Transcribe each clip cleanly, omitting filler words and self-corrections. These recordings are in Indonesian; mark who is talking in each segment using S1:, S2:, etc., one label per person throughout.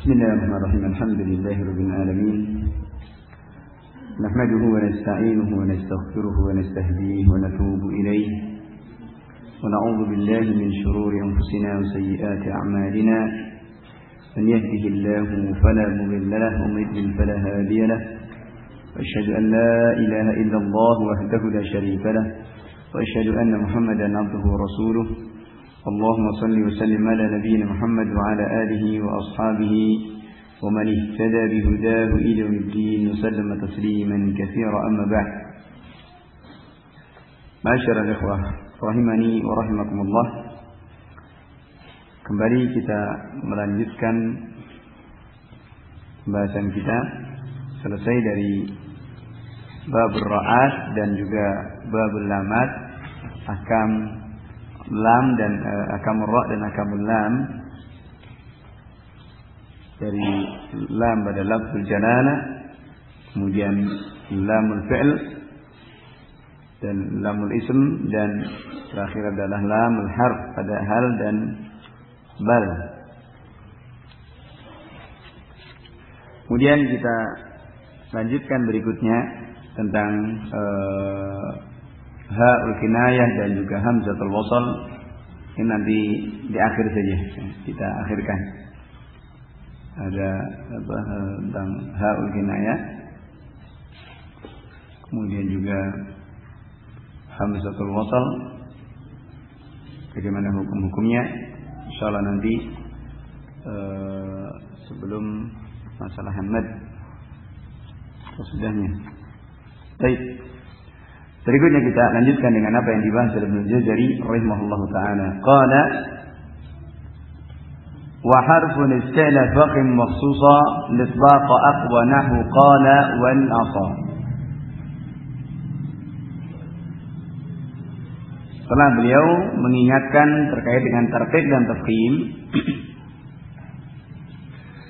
S1: بسم الله الرحمن الرحيم. الحمد لله رب العالمين، نحمده ونستعينه ونستغفره ونستهديه ونتوب إليه، ونعوذ بالله من شرور أنفسنا وسيئات أعمالنا. من يهده الله فلا مضل له ومن يضلل فلا هادي له، وأشهد أن لا إله إلا الله وحده لا شريك له، وأشهد أن محمدا عبده ورسوله. اللهم صل وسلم على نبينا محمد وعلى آله وأصحابه ومن اهتدى بهداه إلى يوم الدين وسلم تسليما كثيرا. أما بعد، معاشر الإخوة rahimani wa rahimakumullah, kembali kita melanjutkan pembahasan kita selesai dari babur ra'at dan juga babul lamat, ahkam lam dan akamul ra' dan akamul lam, dari lam pada lafzul jalalah, kemudian lamul fi'l dan lamul ism, dan terakhir adalah lamul harf pada hal dan bal. Kemudian kita lanjutkan berikutnya tentang ha'ul kinayah dan juga hamzatul wasal. Ini nanti di akhir saja kita akhirkan. Ada tentang ha'ul kinayah, kemudian juga hamzatul wasal, bagaimana hukum-hukumnya, insyaallah nanti sebelum masalah hamad sesudahnya. Baik, berikutnya kita lanjutkan dengan apa yang dibahas oleh Ibnu Jazari rahimahullahu taala. Qala wa harfun ista'la faqim makhsusa litbaq aqwa nahu qala wal asa. Setelah beliau mengingatkan terkait dengan tartib dan tafkhim,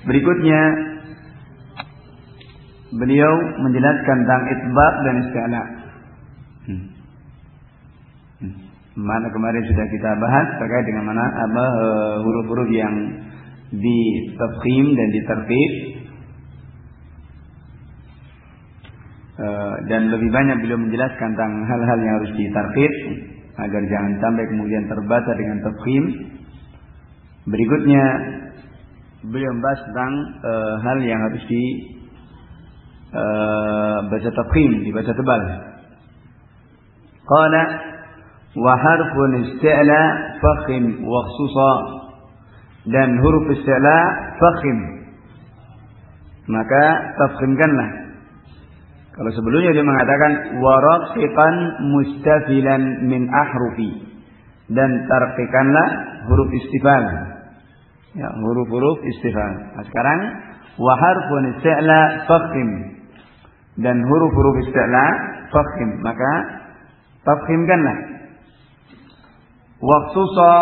S1: berikutnya beliau menjelaskan tentang itbaq dan isti'la. Mana kemarin sudah kita bahas terkait dengan mana huruf-huruf yang ditafkhim dan ditartib, dan lebih banyak beliau menjelaskan tentang hal-hal yang harus ditartib agar jangan sampai kemudian terbaca dengan tafkhim. Berikutnya beliau membahas tentang hal yang harus dibaca tafkhim, dibaca tebal. Qala wa harfun isti'la fakhim wa khususa, dan huruf isti'la fakhim maka tafkhimkanlah. Kalau sebelumnya dia mengatakan waraqiqan mustafilan min ahrufi, dan tarqiqanlah huruf istifal, ya, huruf-huruf istifal. Nah, sekarang wa harfun isti'la fakhim, dan huruf-huruf isti'la fakhim maka tafkhimkanlah. Wa khususa,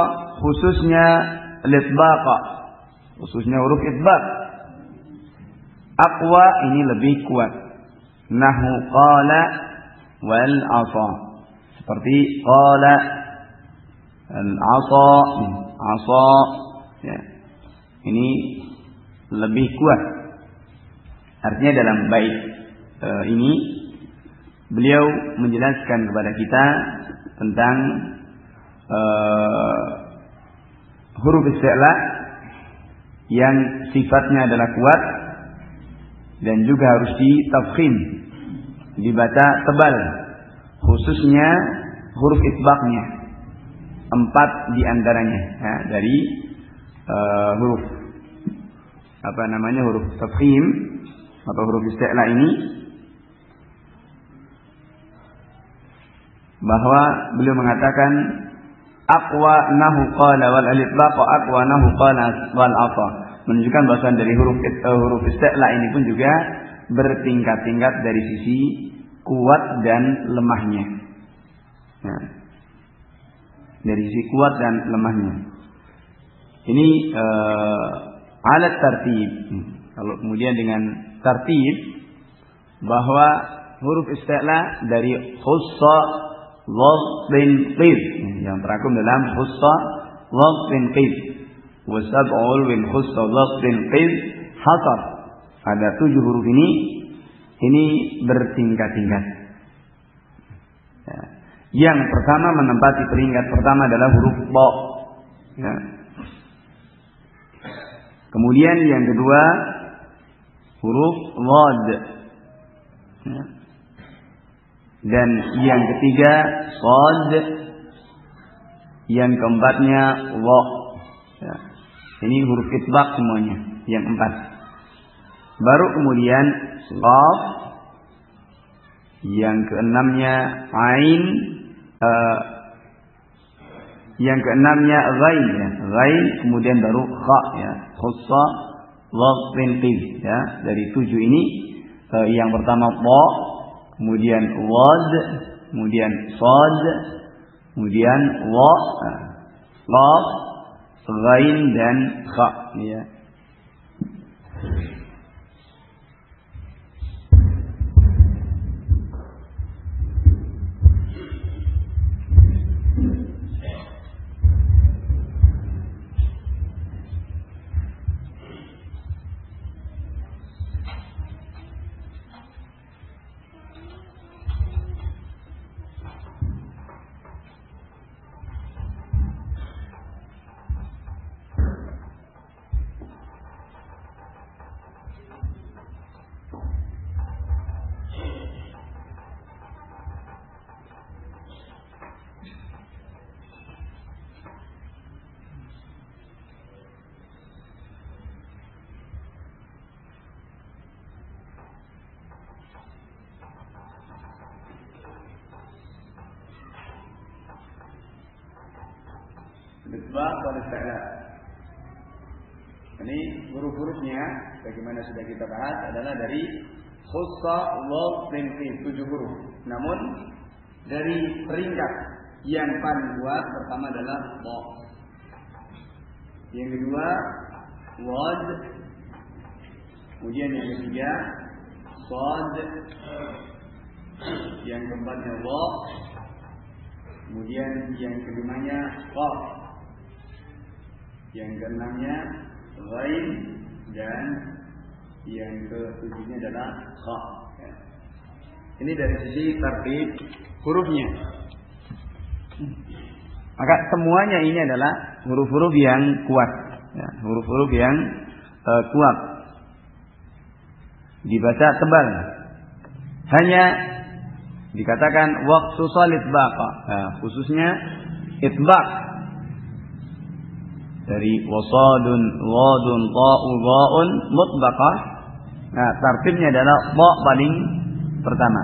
S1: khususnya litbaqa, khususnya huruf itbaq. Aqwa, ini lebih kuat. Nahu qala wal asa, seperti qala al asa, asa, ya, ini lebih kuat. Artinya dalam bait ini beliau menjelaskan kepada kita tentang huruf isti'la yang sifatnya adalah kuat dan juga harus ditafkhim, dibaca tebal, khususnya huruf itbaqnya, 4 diantaranya, ya, dari huruf huruf tafkhim atau huruf isti'la ini, bahwa beliau mengatakan aqwa nahu qala wal alitlaq aqwa nahu qala wal asa, menunjukkan bahwa dari huruf isti'la ini pun juga bertingkat-tingkat dari sisi kuat dan lemahnya. Nah, dari sisi kuat dan lemahnya. Ini alat tartib. Kalau kemudian dengan tartib, bahwa huruf isti'la dari khussa wadhin qid, yang terakum dalam khussa wadhin qid, wa sab'ul min khussa wadhin qid hasar. Ada 7 huruf ini bertingkat-tingkat. Ya. Yang pertama menempati peringkat pertama adalah huruf ba. Ya. Kemudian yang kedua huruf dhad. Ya. Dan yang ketiga shad. Yang keempatnya wa. Ya. Ini huruf itbaq semuanya, yang 4. Baru kemudian qaf, yang keenamnya ain, yang keenamnya ghain, ya. Ghain, kemudian baru kha, ya. Khussa, dhad, qif, ya. Dari 7 ini yang pertama ba, kemudian wad, kemudian sad, kemudian wa, qaf, ghain dan kha, ya. Itbaq wal isti'la. Ini huruf-hurufnya bagaimana sudah kita bahas adalah dari khussa, dhad, qif, 7 huruf. Namun dari peringkat yang paling kuat pertama adalah ba. Yang kedua wad. Kemudian yang ketiga shad. Yang keempatnya wa. Kemudian yang kelimanya qaf. Yang keenamnya ghain dan yang ketujuhnya adalah kha. Ini dari sisi tartib hurufnya. Maka semuanya ini adalah huruf-huruf yang kuat, ya, huruf-huruf yang kuat. Dibaca tebal. Hanya dikatakan waktu salit baqa, khususnya itbaq. Dari wasadun, wadun, ta'u, dha'un, mutbaqah. Nah, tartibnya adalah ba paling pertama.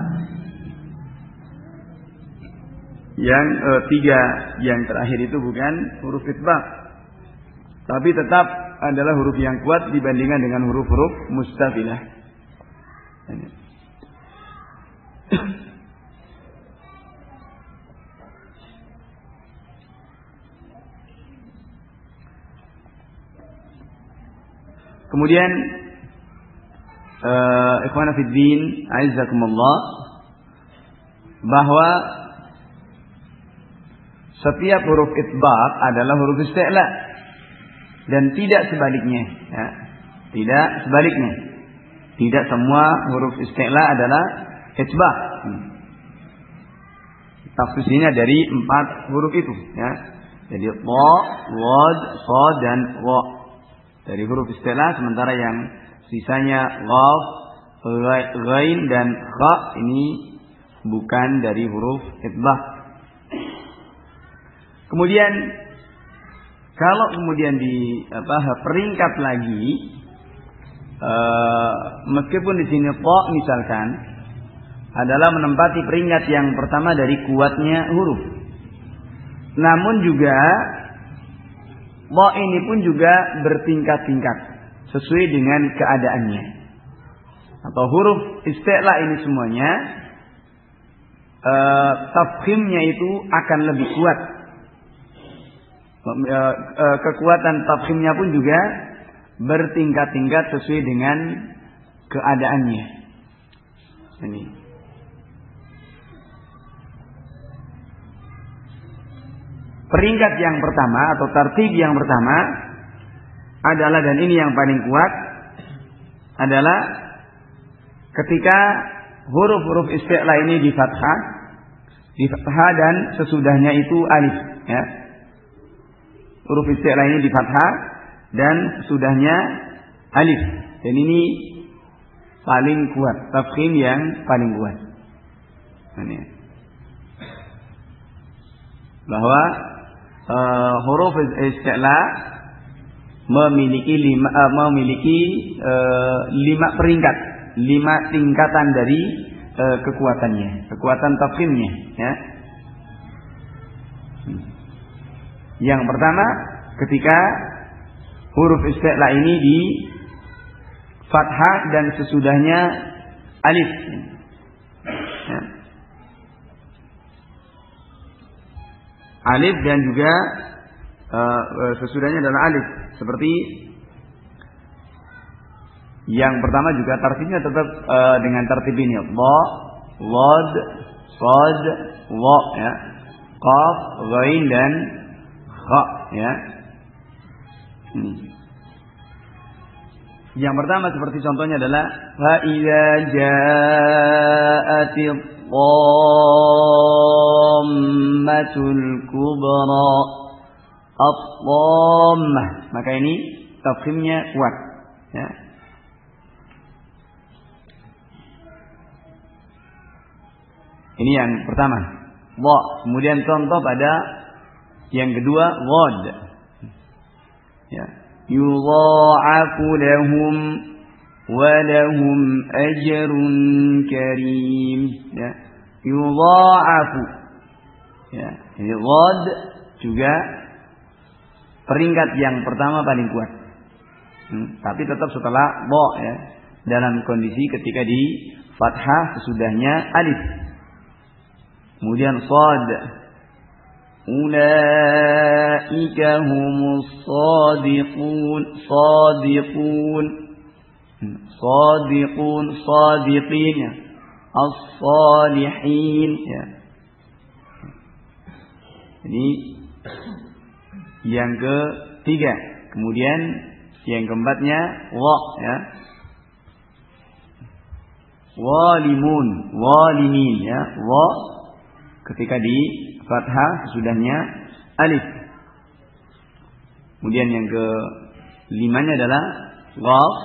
S1: Yang 3 yang terakhir itu bukan huruf itbaq, tapi tetap adalah huruf yang kuat dibandingkan dengan huruf-huruf mustafilah. Kemudian ikhwana fid din, a'izzakumullah, bahwa setiap huruf itbaq adalah huruf isti'la dan tidak sebaliknya, ya. Tidak sebaliknya. Tidak semua huruf isti'la adalah itbaq. Tafsirnya dari 4 huruf itu, ya. Jadi ta, wad, shad dan wa. Dari huruf isti'la, sementara yang sisanya qaf, ghain dan kha ini bukan dari huruf itbaq. Kemudian kalau kemudian di peringkat lagi, meskipun di sini ta misalkan adalah menempati peringkat yang pertama dari kuatnya huruf, namun juga ta ini pun juga bertingkat-tingkat sesuai dengan keadaannya. Atau huruf isti'la ini semuanya tafkhimnya itu akan lebih kuat. Kekuatan tafkhimnya pun juga bertingkat-tingkat sesuai dengan keadaannya. Ini. Peringkat yang pertama atau tartib yang pertama adalah, dan ini yang paling kuat, adalah ketika huruf-huruf isti'la ini di fathah dan sesudahnya itu alif, ya. Huruf isti'la ini di fathah dan sesudahnya alif. Dan ini paling kuat, tafkhim yang paling kuat. Ini. Bahwa huruf isti'la memiliki 5 peringkat, 5 tingkatan dari kekuatannya, kekuatan tafkhimnya, ya. Yang pertama, ketika huruf isti'la ini di fathah dan sesudahnya alif, ya. Alif dan juga sesudahnya adalah alif. Seperti yang pertama juga tartibnya tetap dengan tartib ini. Dha, Dhad, Shad, Dha, ya. Qaf, Ghain dan Kha, ya. Yang pertama seperti contohnya adalah fa idza ja'atil dhammatul kubra at-dhammah, maka ini tafkhimnya kuat, ya. Ini yang pertama, dha. Kemudian contoh pada yang kedua, dhad, ya. Yudha'afu lahum wa lahum ajrun karim, ya. Yudha'afu, ya. Jadi dhad juga peringkat yang pertama paling kuat, tapi tetap setelah dha, ya. Dalam kondisi ketika di fathah sesudahnya alif. Kemudian shad, ulaika humus shadiqun, shadiqun, shadiqun, shadiqin, ya. As-salihin, ya. Jadi yang ketiga, kemudian yang keempatnya wa, ya. Walimun, walimin, ya. Wa ketika di fathah sesudahnya alif. Kemudian yang kelimanya adalah qaf,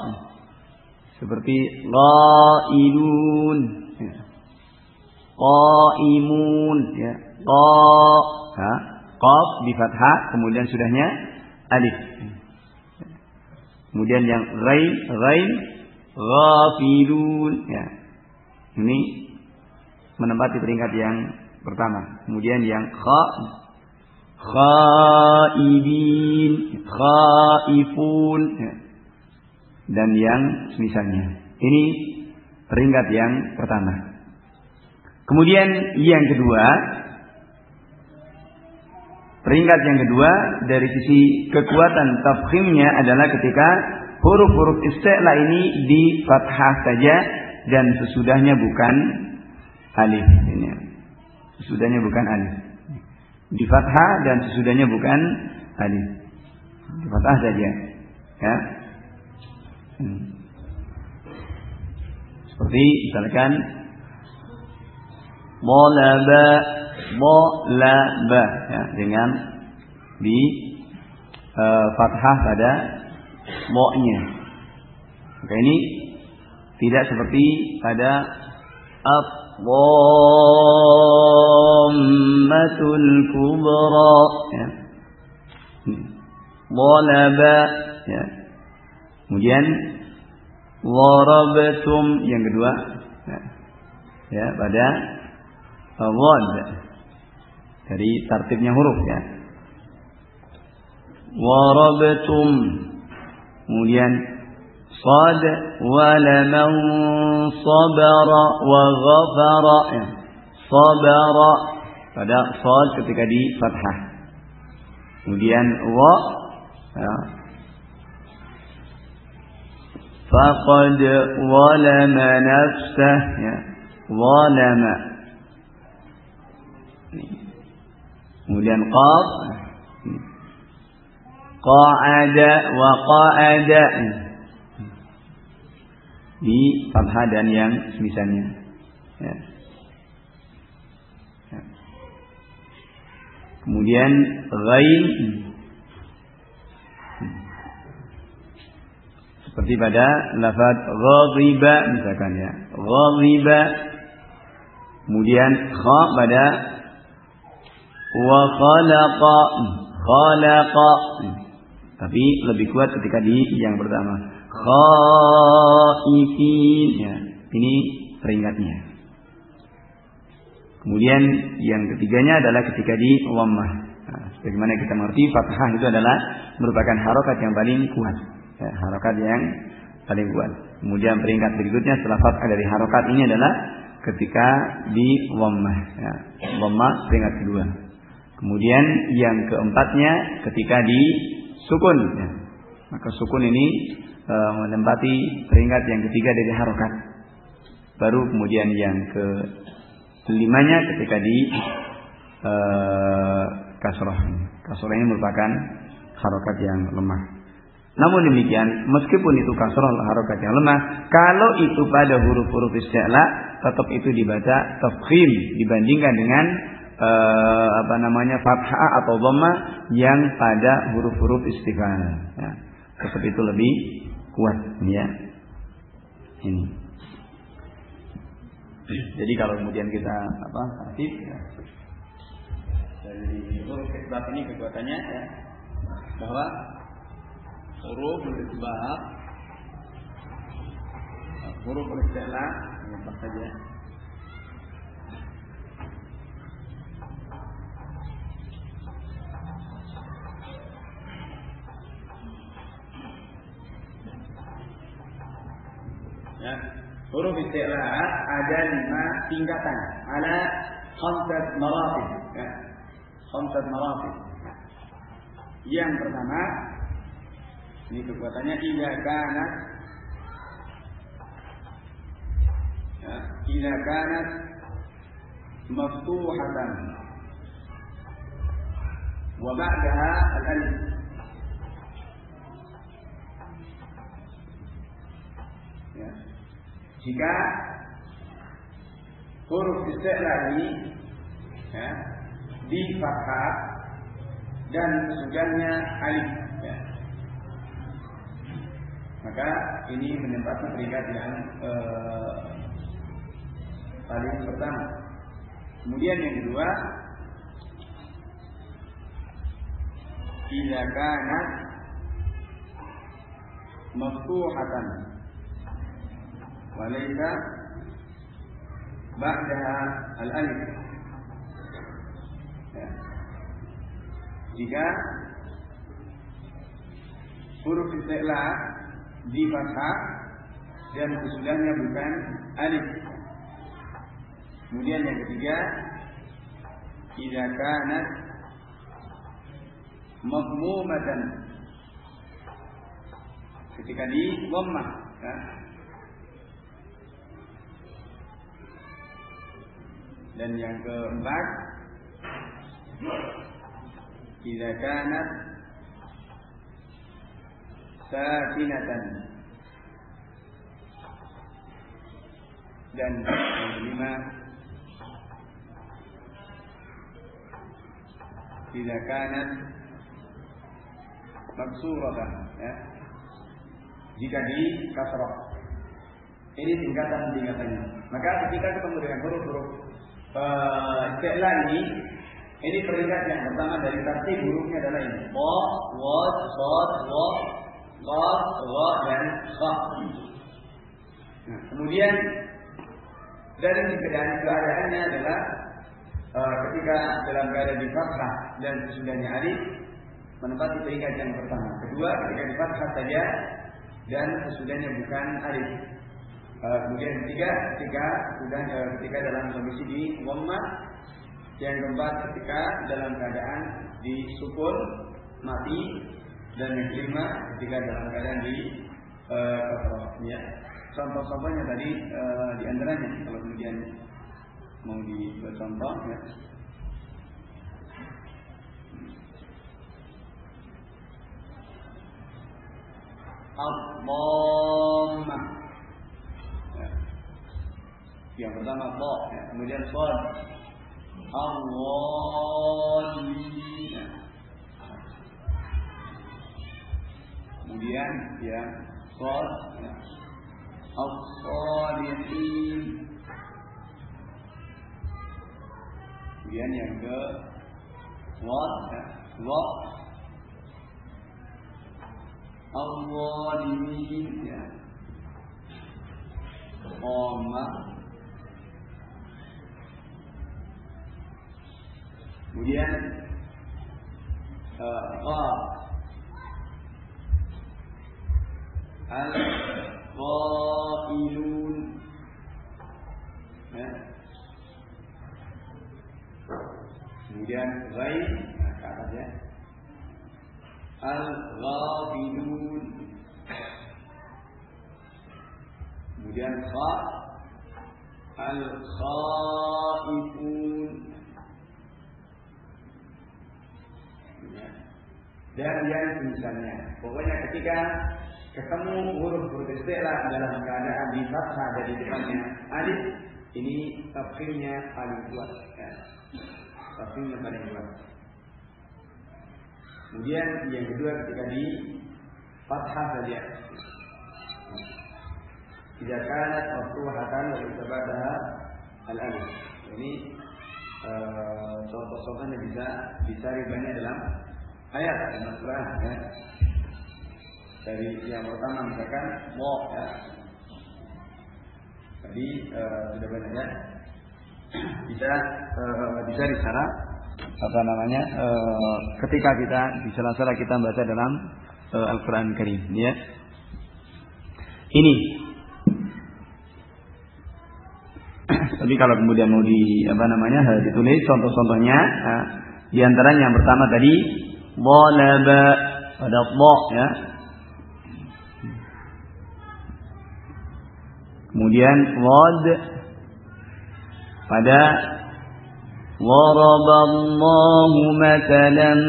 S1: seperti qailun, ya. Qaimun, ya. Qaf di fathah kemudian sudahnya alif. Kemudian yang ghain, ghafilun, ya. Ini menempati peringkat yang pertama. Kemudian yang kha, khaibin, khaifun, ya. Dan yang semisalnya. Ini peringkat yang pertama. Kemudian yang kedua, peringkat yang kedua dari sisi kekuatan tafkhimnya adalah ketika huruf-huruf isti'la ini di fathah saja dan sesudahnya bukan alif. Sesudahnya bukan alif. Di fathah dan sesudahnya bukan alif. Di fathah saja, ya. Seperti misalkan Molaba, ya, dengan di fathah pada mo-nya. Maka ini tidak seperti pada at-dhammatul kubra, ya. Molaba, ya. Kemudian warabtum yang kedua, ya, pada dhad dari tartibnya huruf, ya. Warabtum, kemudian sad wa laman sabara wa ghafara, ya. Sabara pada sad ketika di fathah. Kemudian wa, ya. Faqad walama nafsah, ya. Walama. Kemudian qaf, qa'ada wa qa'ada. di fathah dan yang semisalnya. Ya. Ya. Kemudian ghain seperti pada lafaz ghadiba misalkan ya. Ghadiba. Kemudian kha pada wa khalaqa. Khalaqa. Tapi lebih kuat ketika di yang pertama. Khaifin. Ya, ini peringkatnya. Kemudian yang ketiganya adalah ketika di dhammah. Nah, sebagaimana kita mengerti fathah itu adalah merupakan harokat yang paling kuat. Ya, harokat yang paling kuat. Kemudian peringkat berikutnya setelah fathah dari harokat ini adalah ketika di dhammah. Ya, dhammah peringkat kedua. Kemudian yang keempatnya ketika di sukun. Ya. Maka sukun ini menempati peringkat yang ketiga dari harokat. Baru kemudian yang kelimanya ketika di kasroh. Kasroh ini merupakan harokat yang lemah. Namun demikian, meskipun itu kasroh harokat yang lemah, kalau itu pada huruf-huruf isti'la, tetap itu dibaca tafkhim dibandingkan dengan fathah atau dhamma yang pada huruf-huruf istifham. Ya. Tetap itu lebih kuat, ya. Ini. Jadi kalau kemudian kita aktif ya, dari huruf isbab ini kekuatannya ya, bahwa huruf isbab, huruf isti'la apa saja. Ya, huruf isti'la ada 5 tingkatan, ala khamsat maratib, ya. Khamsat maratib. Yang pertama, ini kekuatannya idza kanat, ya, idza kanat maftuhatan wa ba'daha al-alif. Ya. Jika huruf isti'la ini ya, di fathah dan sesudahnya alif, ya, maka ini menempati peringkat yang paling pertama. Kemudian yang kedua, idza kanat maftuhatan walaysa ba'daha al-alif. Ya. Jika huruf isti'la di fathah dan sesudahnya bukan alif. Kemudian yang ketiga, idza kanat madmumatan, ketika di dhammah, ya. Dan yang keempat, idza kanat sakinatan. Dan yang kelima, idza kanat maksuratan, ya. Jika di kasrah. Ini tingkatan-tingkatannya. Maka ketika ketemu dengan huruf-huruf isti'la ini peringkat yang pertama dari tartib hurufnya adalah ini: qa, wad, shad, wa, qaf, ra dan kha. Nah, kemudian dari keadaannya adalah ketika dalam keadaan di fathah dan sesudahnya alif menempati peringkat yang pertama. Kedua, ketika di fathah saja dan sesudahnya bukan alif. Kemudian ketiga, ketika dalam kondisi di dhammah. Yang keempat, ketika dalam keadaan di sukun mati. Dan yang kelima, ketika dalam keadaan di kasrah. Ya. Contoh-contohnya tadi di antaranya kalau kemudian mau dibuat contoh, ya. Al-dhammah. Yang pertama ba, ya. Kemudian shad. Al-dhalin. Kemudian ya shad, ya. As-shalihin. Kemudian yang ke wa, ya. Wa. Al-zalimin, ya. Qama. Kemudian qa. Al-qailun, ya. Kemudian ghaib, nah, ke atas ya. Al-ghafilun. Kemudian kha. Al-khaifun. Dan yang misalnya, pokoknya ketika ketemu huruf-huruf istilah dalam keadaan di fathah dari depannya alif, ini tafsirnya paling kuat, ya. Tafsirnya paling kuat. Kemudian yang kedua ketika di fathah saja. Tidak kanat maftuhatan wa istabadaha al-alif. Ini contoh-contohnya bisa dicari banyak dalam ayat dalam Al-Qur'an, ya. Dari yang pertama misalkan wa, ya. Tadi sudah banyak, ya. Bisa dicari cara apa namanya ketika kita di sela-sela kita membaca dalam Al-Qur'an Karim, ya. Ini. Tapi kalau kemudian mau ditulis contoh-contohnya, di antaranya yang pertama tadi dhalaba pada dha, ya. Kemudian wad pada Waraballahu matalan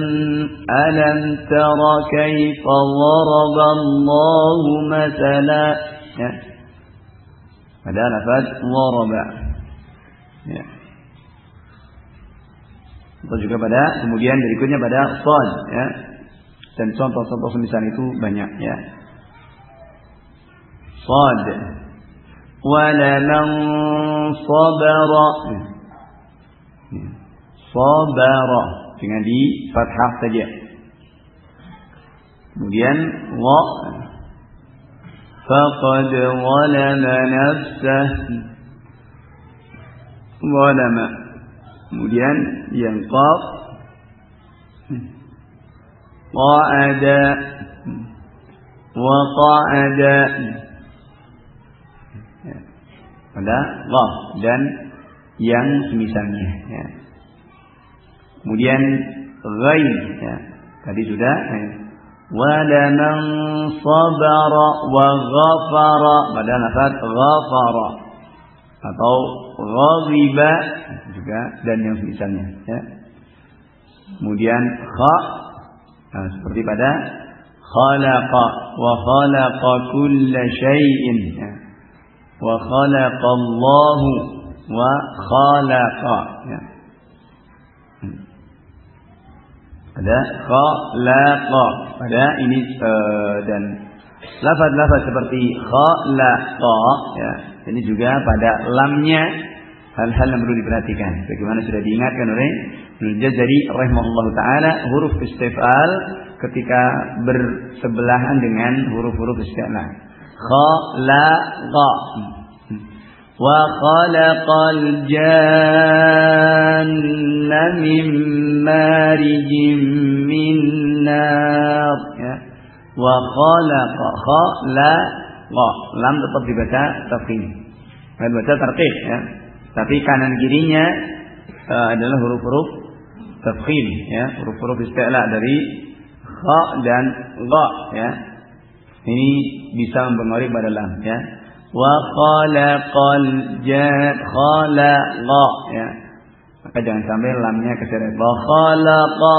S1: alam tara kaifa waraballahu matala, ya. Pada lafaz waraba, ya. Atau juga pada kemudian berikutnya pada shad, ya. Dan contoh-contoh semisal itu banyak, ya. Shad wala man sabara, sabara dengan di fathah saja. Kemudian wa faqad zalama nafsah, zalama. Kemudian yang qaf qa'ada wa qa'ada, pada qaf dan yang semisalnya, ya. Kemudian ghaib, ya. Tadi sudah, ya. Wala man sabara wa ghafara pada lafaz ghafara atau ghadiba juga dan yang semisalnya, ya. Kemudian kha, nah, seperti pada khalaqa wa khalaqa kulla syai'in, ya. Wa khalaqallahu wa khalaqa, ya. Ada khalaqa pada ini dan lafaz-lafaz seperti khalaqa, ya. Ini juga pada lamnya hal-hal yang perlu diperhatikan. Bagaimana sudah diingatkan oleh Ibnu Jazari rahimahullah taala, huruf istif'al ketika bersebelahan dengan huruf-huruf isti'la. Khalaqa wa khalaqal janna min marijin min nar, ya. Wa khalaqa khalaqa, lam tetap dibaca tafkhim, dibaca tartib, ya. Tapi kanan kirinya adalah huruf-huruf tafkhim, ya, huruf-huruf isti'la dari kha dan gha, ya. Ini bisa mempengaruhi pada lam, ya. Wa khalaqal khalaqa, ya. Maka jangan sampai lamnya keseret. Wa khalaqa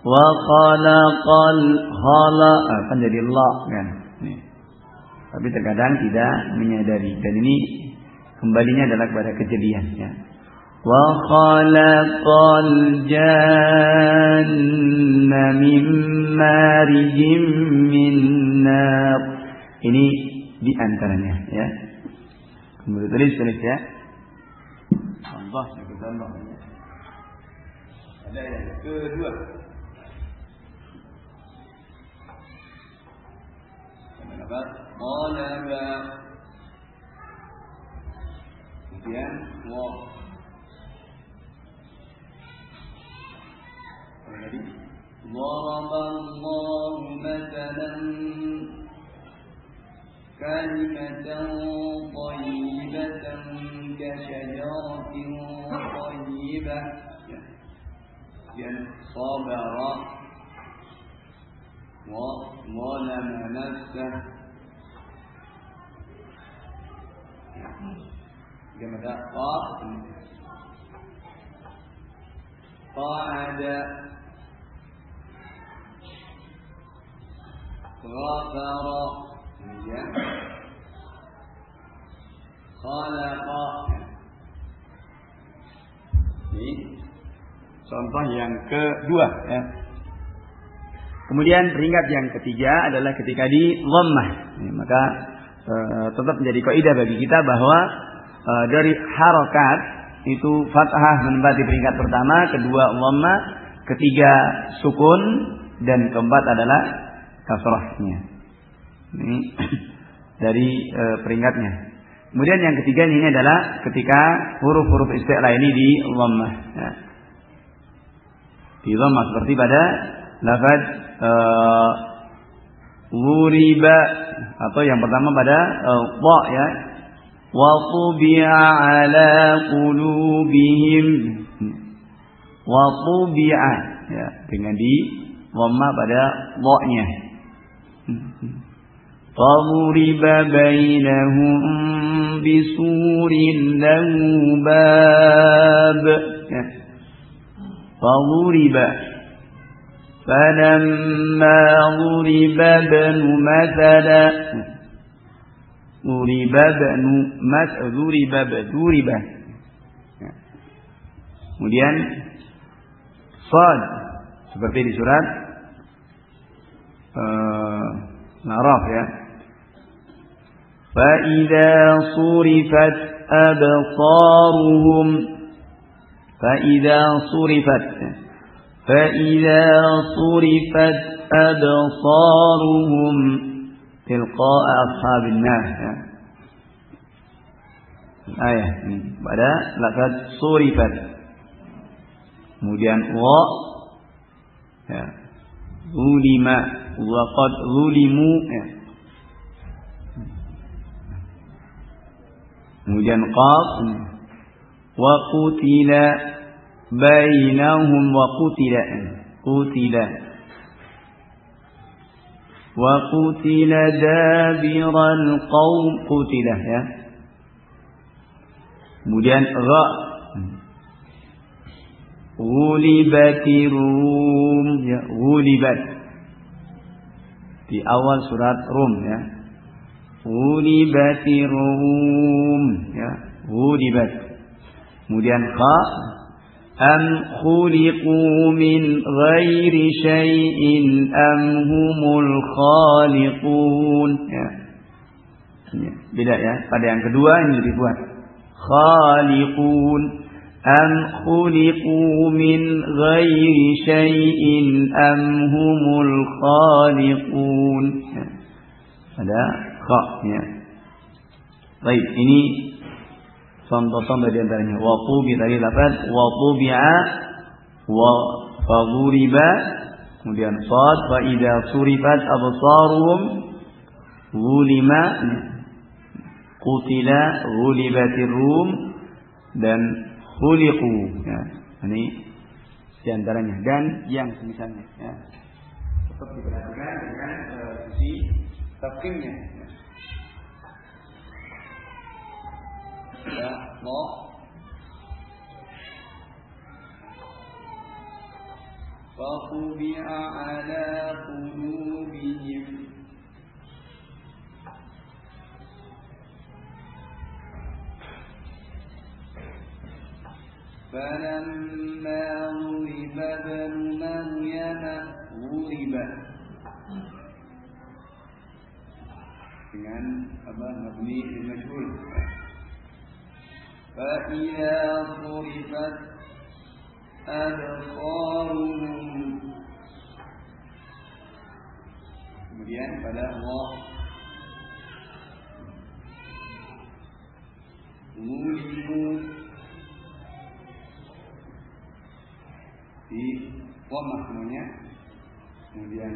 S1: wa khalaqal akan jadi la, kan. Nih. Tapi terkadang tidak menyadari, dan ini kembalinya adalah kepada kejadian ya. Wa khalaqal janna min marijim min nar. Ini di antaranya ya. Kemudian tulis ya. Contoh ya. Ada yang kedua. Kenapa? Qalaba. Kemudian wa. Tadi Daraballahu matalan kalimatan thayyibatan kasyajaratin thayyibah. Dan sabara wa zalama nafsah. Dia ada qa'ada ghafara ya khalaqa. Ini contoh yang kedua ya. Kemudian peringkat yang ketiga adalah ketika di dhammah. Maka tetap menjadi kaidah bagi kita bahwa dari harokat itu fathah menempati peringkat pertama, kedua dhammah, ketiga sukun, dan keempat adalah kasrahnya. Ini dari peringkatnya. Kemudian yang ketiga ini adalah ketika huruf-huruf isti'la ini di dhammah ya. Di dhammah seperti pada lafaz ghuriba atau yang pertama pada dha ya. Wa tubi'a ala qulubihim. Wa tubi'a ya, dengan di dhammah pada dha-nya. Faduriba bainahum bisurin lahu bab ya. Faduriba falamma duriba banu mathala duriba banu duriba duriba ya. Kemudian sad seperti di surat Al-A'raf ya. Fa idza surifat absaruhum فإذا صرفت أبصارهم تلقاء أصحاب النار الآية pada lafaz surifat. Kemudian wa ya, zulima wa qad zulimu ya. Kemudian qaf wa qutila bainahum wa qutila wa qutila dabiral qaum qutila ya. Kemudian ra ghulibatir rum ya, ghulibat di awal surat Rum ya. Ghulibatir rum ya, ghulibat. Kemudian kha am khuliqu min ghairi syai'in am humul khaliqun ya. Beda ya, pada yang kedua ini dibuat khaliqun am khuliqu min ghairi syai'in am humul khaliqun ya. Ada kha ya. Baik, ini contoh-contoh di antaranya wa tubi dari lafaz wa tubi'a wa faduriba, kemudian sad fa idza surifat absaruhum zulima qutila ghulibatir rum dan khuliqu ya. Ini di antaranya dan yang semisalnya ya. Tetap diperhatikan dengan sisi tafkhimnya ya. Lo faqubi'a ala qulubihim Falamma ghuriba ibnu Maryam ghuriba dengan mabni lil majhul. Fa idza surifat absaruhum, kemudian pada Allah mulimu di dhammah namanya, kemudian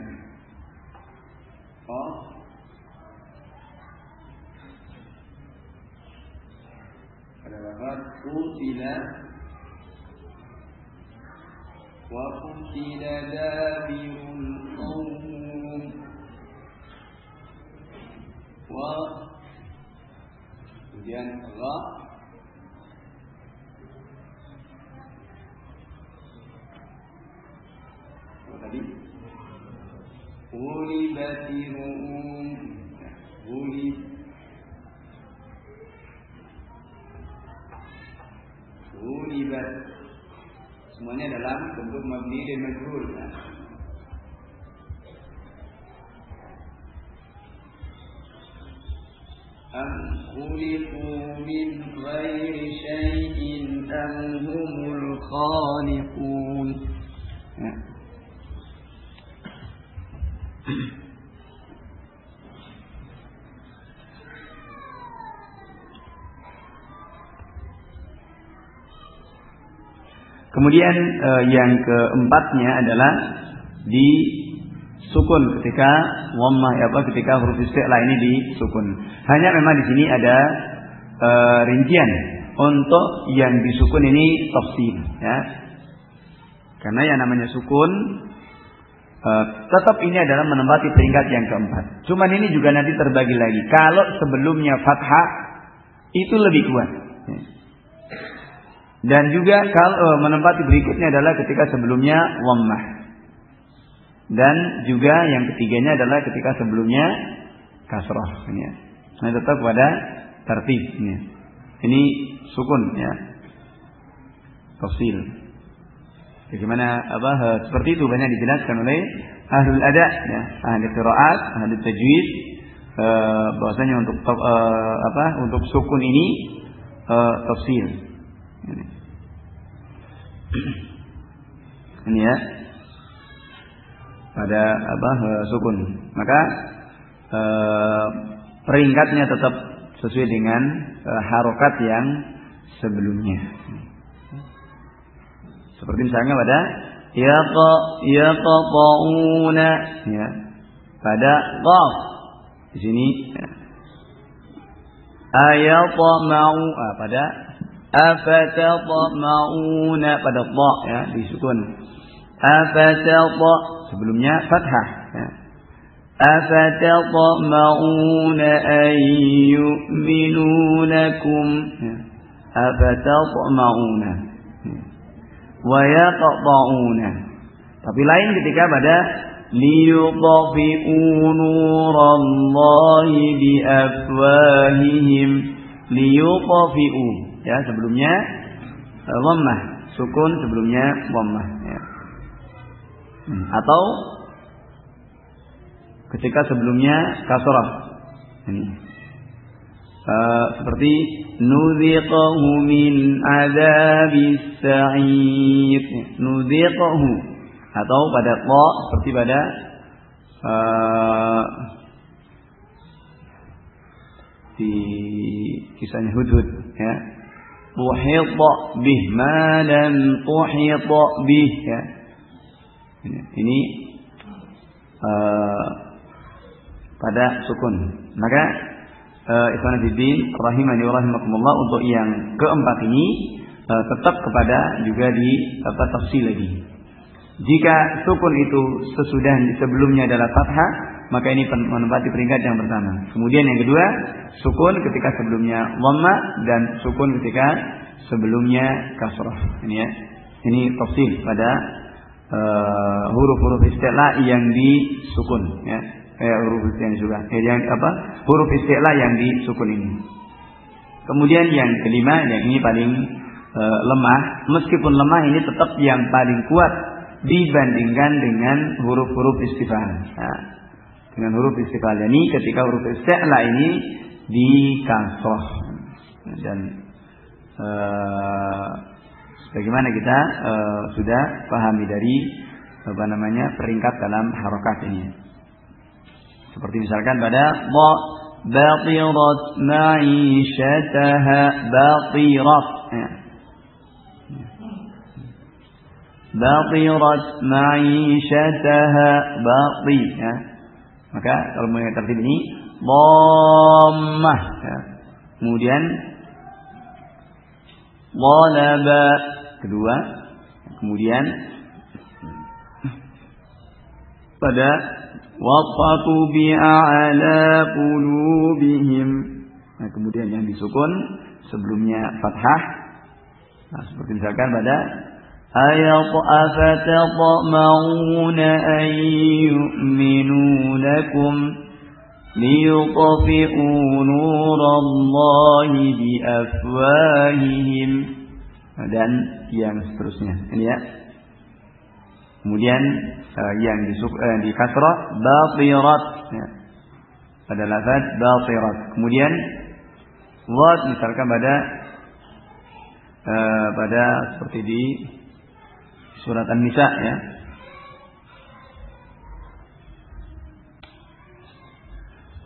S1: pada lafaz qutila wa qutila dabirul qawm wa, kemudian Allah tadi ghulibatirun, ghulibat, semuanya dalam bentuk mabni dan majhul. Am khuliqu min ghairi syai'in am humul khaliqun. Kemudian yang keempatnya adalah di sukun ketika dhammah ketika huruf isti'la ini disukun. Hanya memang di sini ada rincian untuk yang disukun ini tafsir ya. Karena yang namanya sukun tetap ini adalah menempati peringkat yang keempat. Cuman ini juga nanti terbagi lagi. Kalau sebelumnya fathah itu lebih kuat. Dan juga kalau menempati berikutnya adalah ketika sebelumnya dhammah. Dan juga yang ketiganya adalah ketika sebelumnya kasrah. Nah, tetap pada tertib. Ini sukun ya. Tafsil. Bagaimana seperti itu banyak dijelaskan oleh ahlul ada ya, ahli qiraat, ahli tajwid bahwasanya untuk untuk sukun ini tafsil. Ini ya. Pada sukun. Maka peringkatnya tetap sesuai dengan harokat yang sebelumnya. Seperti misalnya pada yaqta'una ya. Pada qaf di sini ya. Ayatama'u pada afatatma'una pada dha ya disukun. Afatata sebelumnya fathah ya. Afatatma'una ayyu'minu lakum ya. Afatatma'una wa yaqta'una. Tapi lain ketika pada liyudfi'u nurallahi biafwahihim, liyudfi'u ya sebelumnya dhammah sukun, sebelumnya dhammah ya. Atau ketika sebelumnya kasrah ini seperti nuziqahu min adzabis sa'ir, nuziqahu, atau pada qa seperti pada di kisahnya Hudhud ya, tuhita bih ma lam tuhita bih ya. Ini pada sukun. Maka ikhwan fillah rahimani wa rahimakumullah, untuk yang keempat ini tetap kepada juga di tafsir lagi. Jika sukun itu sebelumnya adalah fathah, maka ini menempati peringkat yang pertama. Kemudian yang kedua, sukun ketika sebelumnya dhamma dan sukun ketika sebelumnya kasrah. Ini ya. Ini tafsir pada huruf-huruf isti'la yang disukun ya. Huruf isti'la juga. Huruf isti'la yang disukun ini. Kemudian yang kelima, yang ini paling lemah, meskipun lemah ini tetap yang paling kuat dibandingkan dengan huruf-huruf istifal. Nah, dengan huruf istifal ini ketika huruf isti'la ini di kasrah dan bagaimana kita sudah pahami dari peringkat dalam harokat ini. Seperti misalkan pada ba batirat ma'ishataha batirat. Batirat ma'ishataha bati. Maka kalau mengenai tertib ini dhammah. Kemudian dhalaba kedua. Kemudian pada waqatu bi'ala qulubihim. Nah, kemudian yang disukun sebelumnya fathah. Nah, seperti misalkan pada ayat afatatma'una an yu'minu lakum liyutfi'u nurallahi biafwahihim, dan yang seterusnya. Ini ya. Kemudian yang di kasrah batirat, ya. Pada lafaz batirat. Kemudian wad misalkan pada seperti di surat An-Nisa, ya.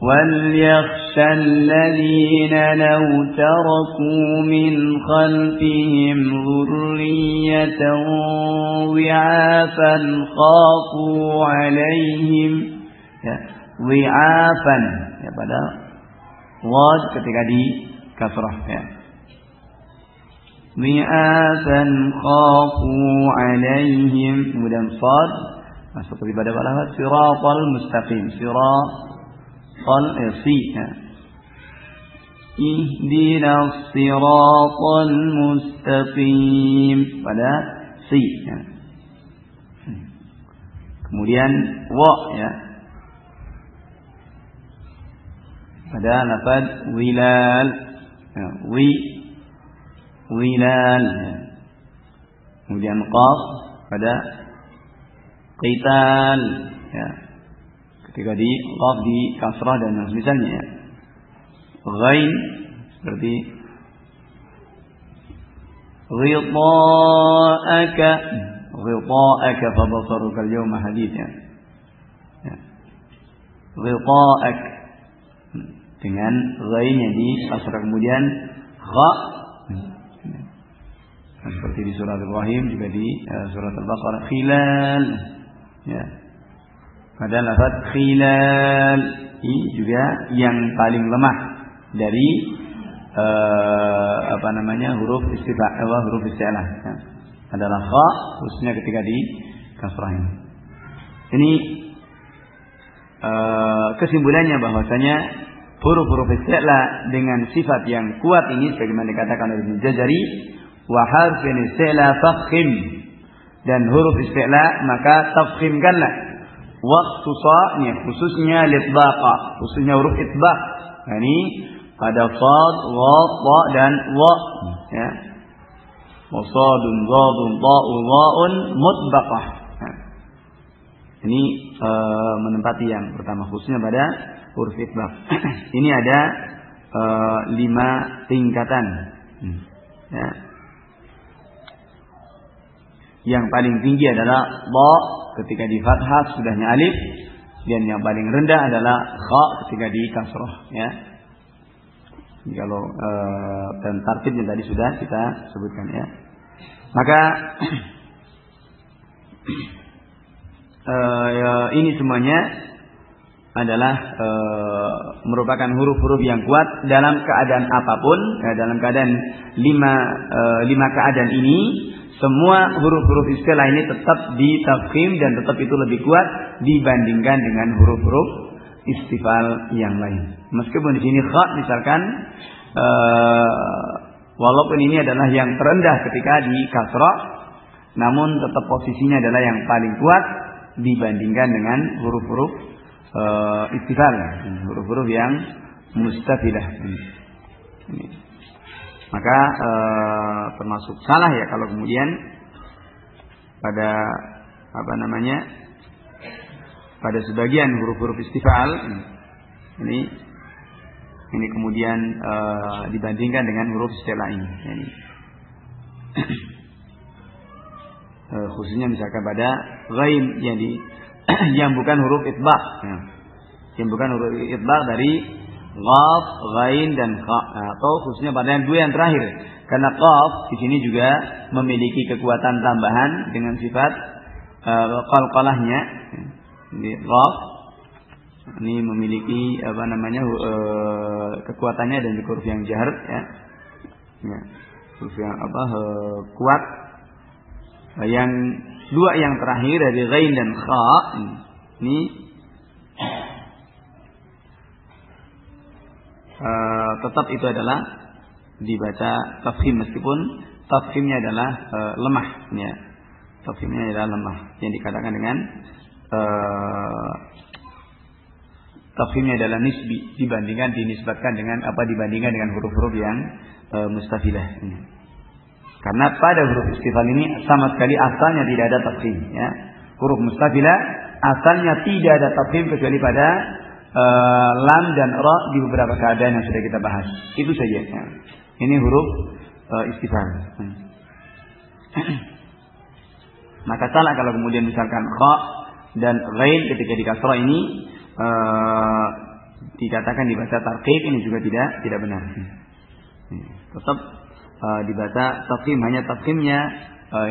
S1: وَلْيَخْشَى الَّذِينَ لَوْ تَرَكُوا مِنْ خَلْفِهِمْ ذُرِّيَّةً ضِعَافًا خَافُوا عَلَيْهِمْ. Ya, ضِعَافًا, ya, pada wad ketika di kasrah, ya. ضِعَافًا خَافُوا عَلَيْهِمْ. Kemudian sad, nah, seperti pada lafaz siratal mustaqim, ihdinas siratal mustaqim pada si, ya. Kemudian wa, ya, pada lafaz wilal, ya, wilal, ya. Kemudian qaf pada qital, ya, ketika di qaf di kasrah dan yang semisalnya, ya. Ghain seperti ghita'aka fabasaruka al-yawma hadid, ya. Ghita'ak dengan ghain yang di kasrah, kemudian kha, seperti di surat Ibrahim, juga di surat Al-Baqarah khilal, ya. Pada lafaz khilal ini juga yang paling lemah dari huruf istifal, huruf isti'lah, ya. Adalah kha, khususnya ketika di kasrah ini. Ini kesimpulannya bahwasanya huruf-huruf isti'lah dengan sifat yang kuat ini sebagaimana dikatakan oleh Ibnu Jazari, wa harfin isti'la tafkhim, dan huruf isti'la maka tafkhimkanlah. Waktu sa'nya khususnya litbaqa, khususnya huruf itbaq. Nah, ini pada sad, wa, ta dan wa, ya. Wa sadun, zadun, ta'u, wa'un mutbaqah. Nah, ini menempati yang pertama khususnya pada huruf itbaq. Ini ada 5 tingkatan. Ya. Yang paling tinggi adalah ba ketika di fathah sudahnya alif, dan yang paling rendah adalah kha ketika di kasrah, ya. Kalau dan tartibnya tadi sudah kita sebutkan, ya. Maka ini semuanya adalah merupakan huruf-huruf yang kuat dalam keadaan apapun, ya, dalam keadaan lima keadaan ini. Semua huruf-huruf istilah ini tetap ditafkhim dan tetap itu lebih kuat dibandingkan dengan huruf-huruf istifal yang lain. Meskipun di sini kha misalkan walaupun ini adalah yang terendah ketika di kasrah, namun tetap posisinya adalah yang paling kuat dibandingkan dengan huruf-huruf istifal, huruf-huruf yang mustafilah. Maka termasuk salah ya kalau kemudian pada pada sebagian huruf-huruf istifal ini kemudian dibandingkan dengan huruf istilah ini. Khususnya misalkan pada ghain yang bukan huruf itbaq, yang bukan huruf itbaq dari qaf, ghain dan kha, atau khususnya pada yang dua yang terakhir. Karena qaf di sini juga memiliki kekuatan tambahan dengan sifat qalqalahnya. Di qaf ini memiliki kekuatannya dan huruf yang jahar ya. Huruf yang kuat. Yang dua yang terakhir dari ghain dan kha ini tetap itu adalah dibaca tafkhim meskipun tafkhimnya adalah lemah ya. Tafkhimnya adalah lemah yang dikatakan dengan tafkhimnya adalah nisbi dinisbatkan dengan huruf-huruf yang mustafilah ya. Karena pada huruf istifal ini sama sekali asalnya tidak ada tafkhim ya. Huruf mustafilah asalnya tidak ada tafkhim kecuali pada lam dan ra di beberapa keadaan yang sudah kita bahas. Itu saja ya. Ini huruf istifal. Maka salah kalau kemudian misalkan kha dan ghain ketika di kasrah ini dikatakan dibaca tarqiq, ini juga tidak benar. Tetap dibaca tafkhim, hanya tafkhimnya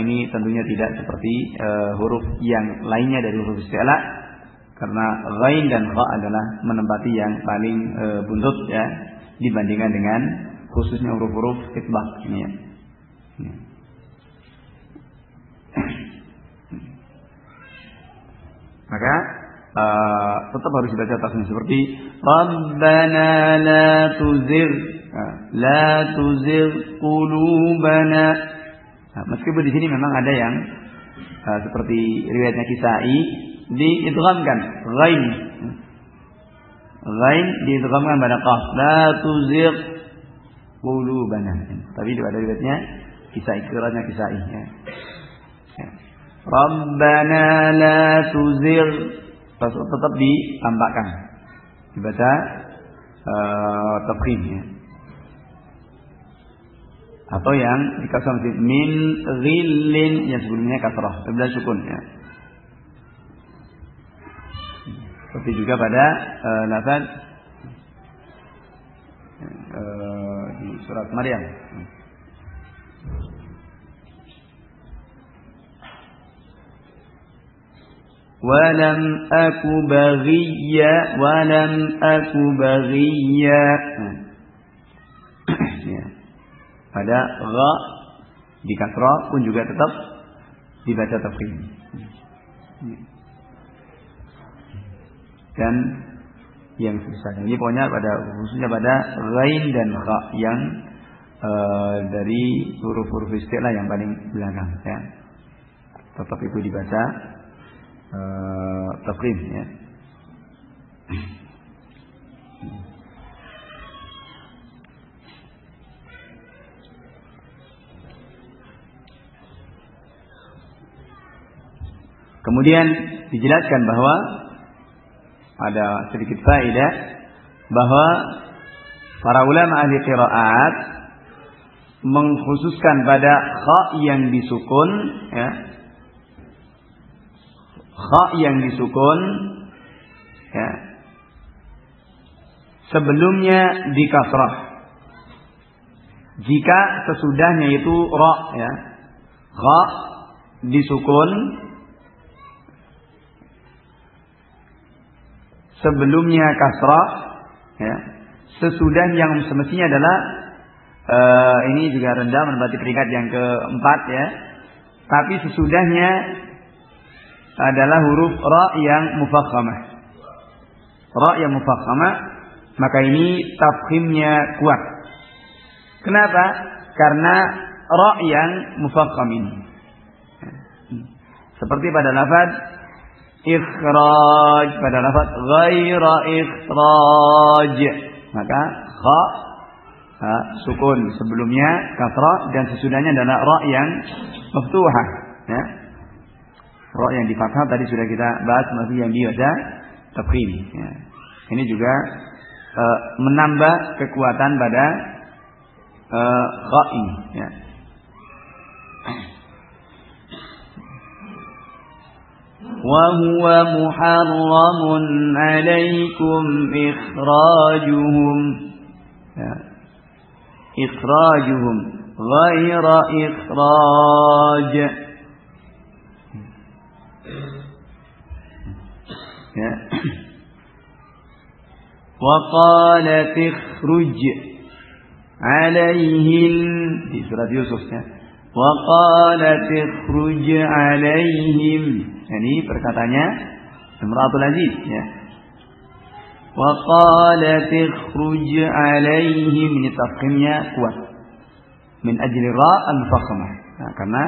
S1: ini tentunya tidak seperti huruf yang lainnya dari huruf isti'la, karena ghain dan kha adalah menempati yang paling buntut ya dibandingkan dengan khususnya huruf-huruf itbaq ini ya. Maka tetap harus dibaca tafkhim seperti Rabbana la tuzigh qulubana. Meskipun di sini memang ada yang seperti riwayatnya Kisai diidghamkan ghain diidghamkan pada qaf, la tuzigh qulubana. Tapi pada riwayatnya Kisai, qiraatnya Kisai ya. Rabbana la tuzigh tetap ditambahkan dibaca tafkhim ya. Atau yang dikasrah min ghillin yang sebelumnya kasrah bila sukun ya. Seperti juga pada lafaz di surat Maryam. Walam aku baghiya ya. Pada gha di kasrah pun juga tetap dibaca tafkhim. Dan yang susah ini pokoknya khususnya pada ghain dan kha yang dari huruf-huruf istilah yang paling belakang ya. Tetap itu dibaca tafkhim ya. Kemudian dijelaskan bahwa ada sedikit faedah bahwa para ulama ahli qiraat mengkhususkan pada kha yang disukun ya. Kha yang disukun ya, sebelumnya di kasrah. Jika sesudahnya itu ra ya. Kha disukun sebelumnya kasrah ya. Sesudah yang semestinya adalah ini juga rendah menempati peringkat yang keempat ya. Tapi sesudahnya adalah huruf ra yang mufakhamah. Ra yang mufakhamah, maka ini tafkhimnya kuat. Kenapa? Karena ra yang mufakham ini. Seperti pada lafaz ikhraj, pada lafaz ghaira ikhraj, maka kha sukun, sebelumnya kasrah dan sesudahnya adalah ra yang maftuhah, ya. Ra yang di fathah tadi sudah kita bahas, masih yang biasa tafkhim, ya. Ini juga menambah kekuatan pada kha ini, ya. Wa huwa muharramun 'alaikum ikhrajuhum, ya. Ikhrajuhum ghaira ikhraj, ya. Wa qalat ikhruj 'alaihim di surat Yusuf, ya. Wa qalat ikhruj 'alaihim, ini perkataannya Imratul Aziz, ya. Wa qalat ikhruj 'alaihim, ini tafkhimnya kuat min ajli ra al-mufakhamah, nah, karena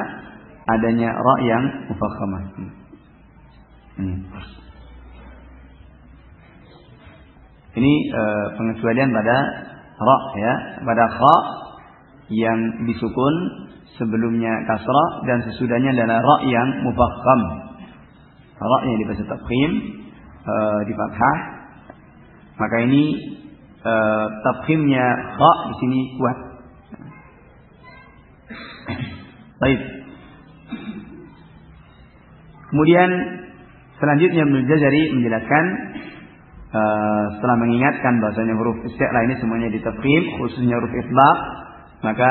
S1: adanya ra yang mufakhamah. Ini pengecualian pada ra, ya, pada kha yang disukun, sebelumnya kasrah dan sesudahnya adalah ra yang mufakham. Ra yang dibaca tafkhim di fathah, maka ini tafkhimnya kha di sini kuat. Baik. Kemudian selanjutnya Ibnu Jazari menjelaskan, setelah mengingatkan bahasanya huruf isti'la ini semuanya ditafkhim, khususnya huruf itlaq, maka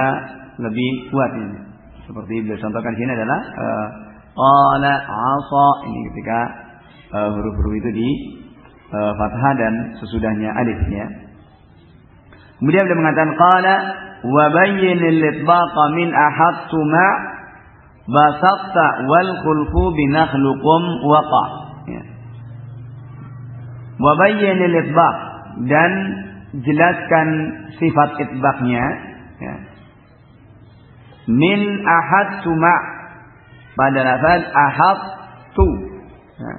S1: lebih kuat ini. Seperti beliau contohkan di sini adalah qala 'asa, ini ketika huruf-huruf itu di fathah dan sesudahnya alif, ya. Kemudian beliau mengatakan qala wa bayyin al-itbaqa min ahattu ma basatta wal khulfu binakhluqum waqa, ya. Wa bayyin al-itbaq, dan jelaskan sifat itbaqnya, ya. Min ahattu ma, pada lafaz ahattu, ya.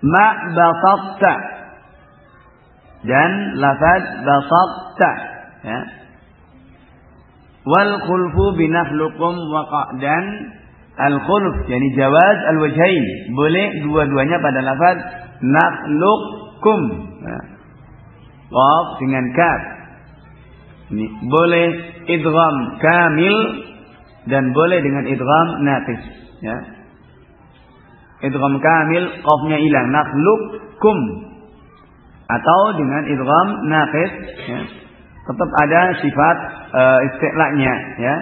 S1: Ma basatta, dan lafaz basatta, ya. Wal khulfu binakhluqum waqa, dan al khulf yani jawaz al wajhain, boleh dua-duanya pada lafaz nakhluqkum, ya. Qaf dengan kaf, ini boleh idgham kamil dan boleh dengan idgham naqis, ya. Idgham kamil qafnya hilang, nakhluqkum, atau dengan idgham naqis, ya, tetap ada sifat isti'la'nya, ya.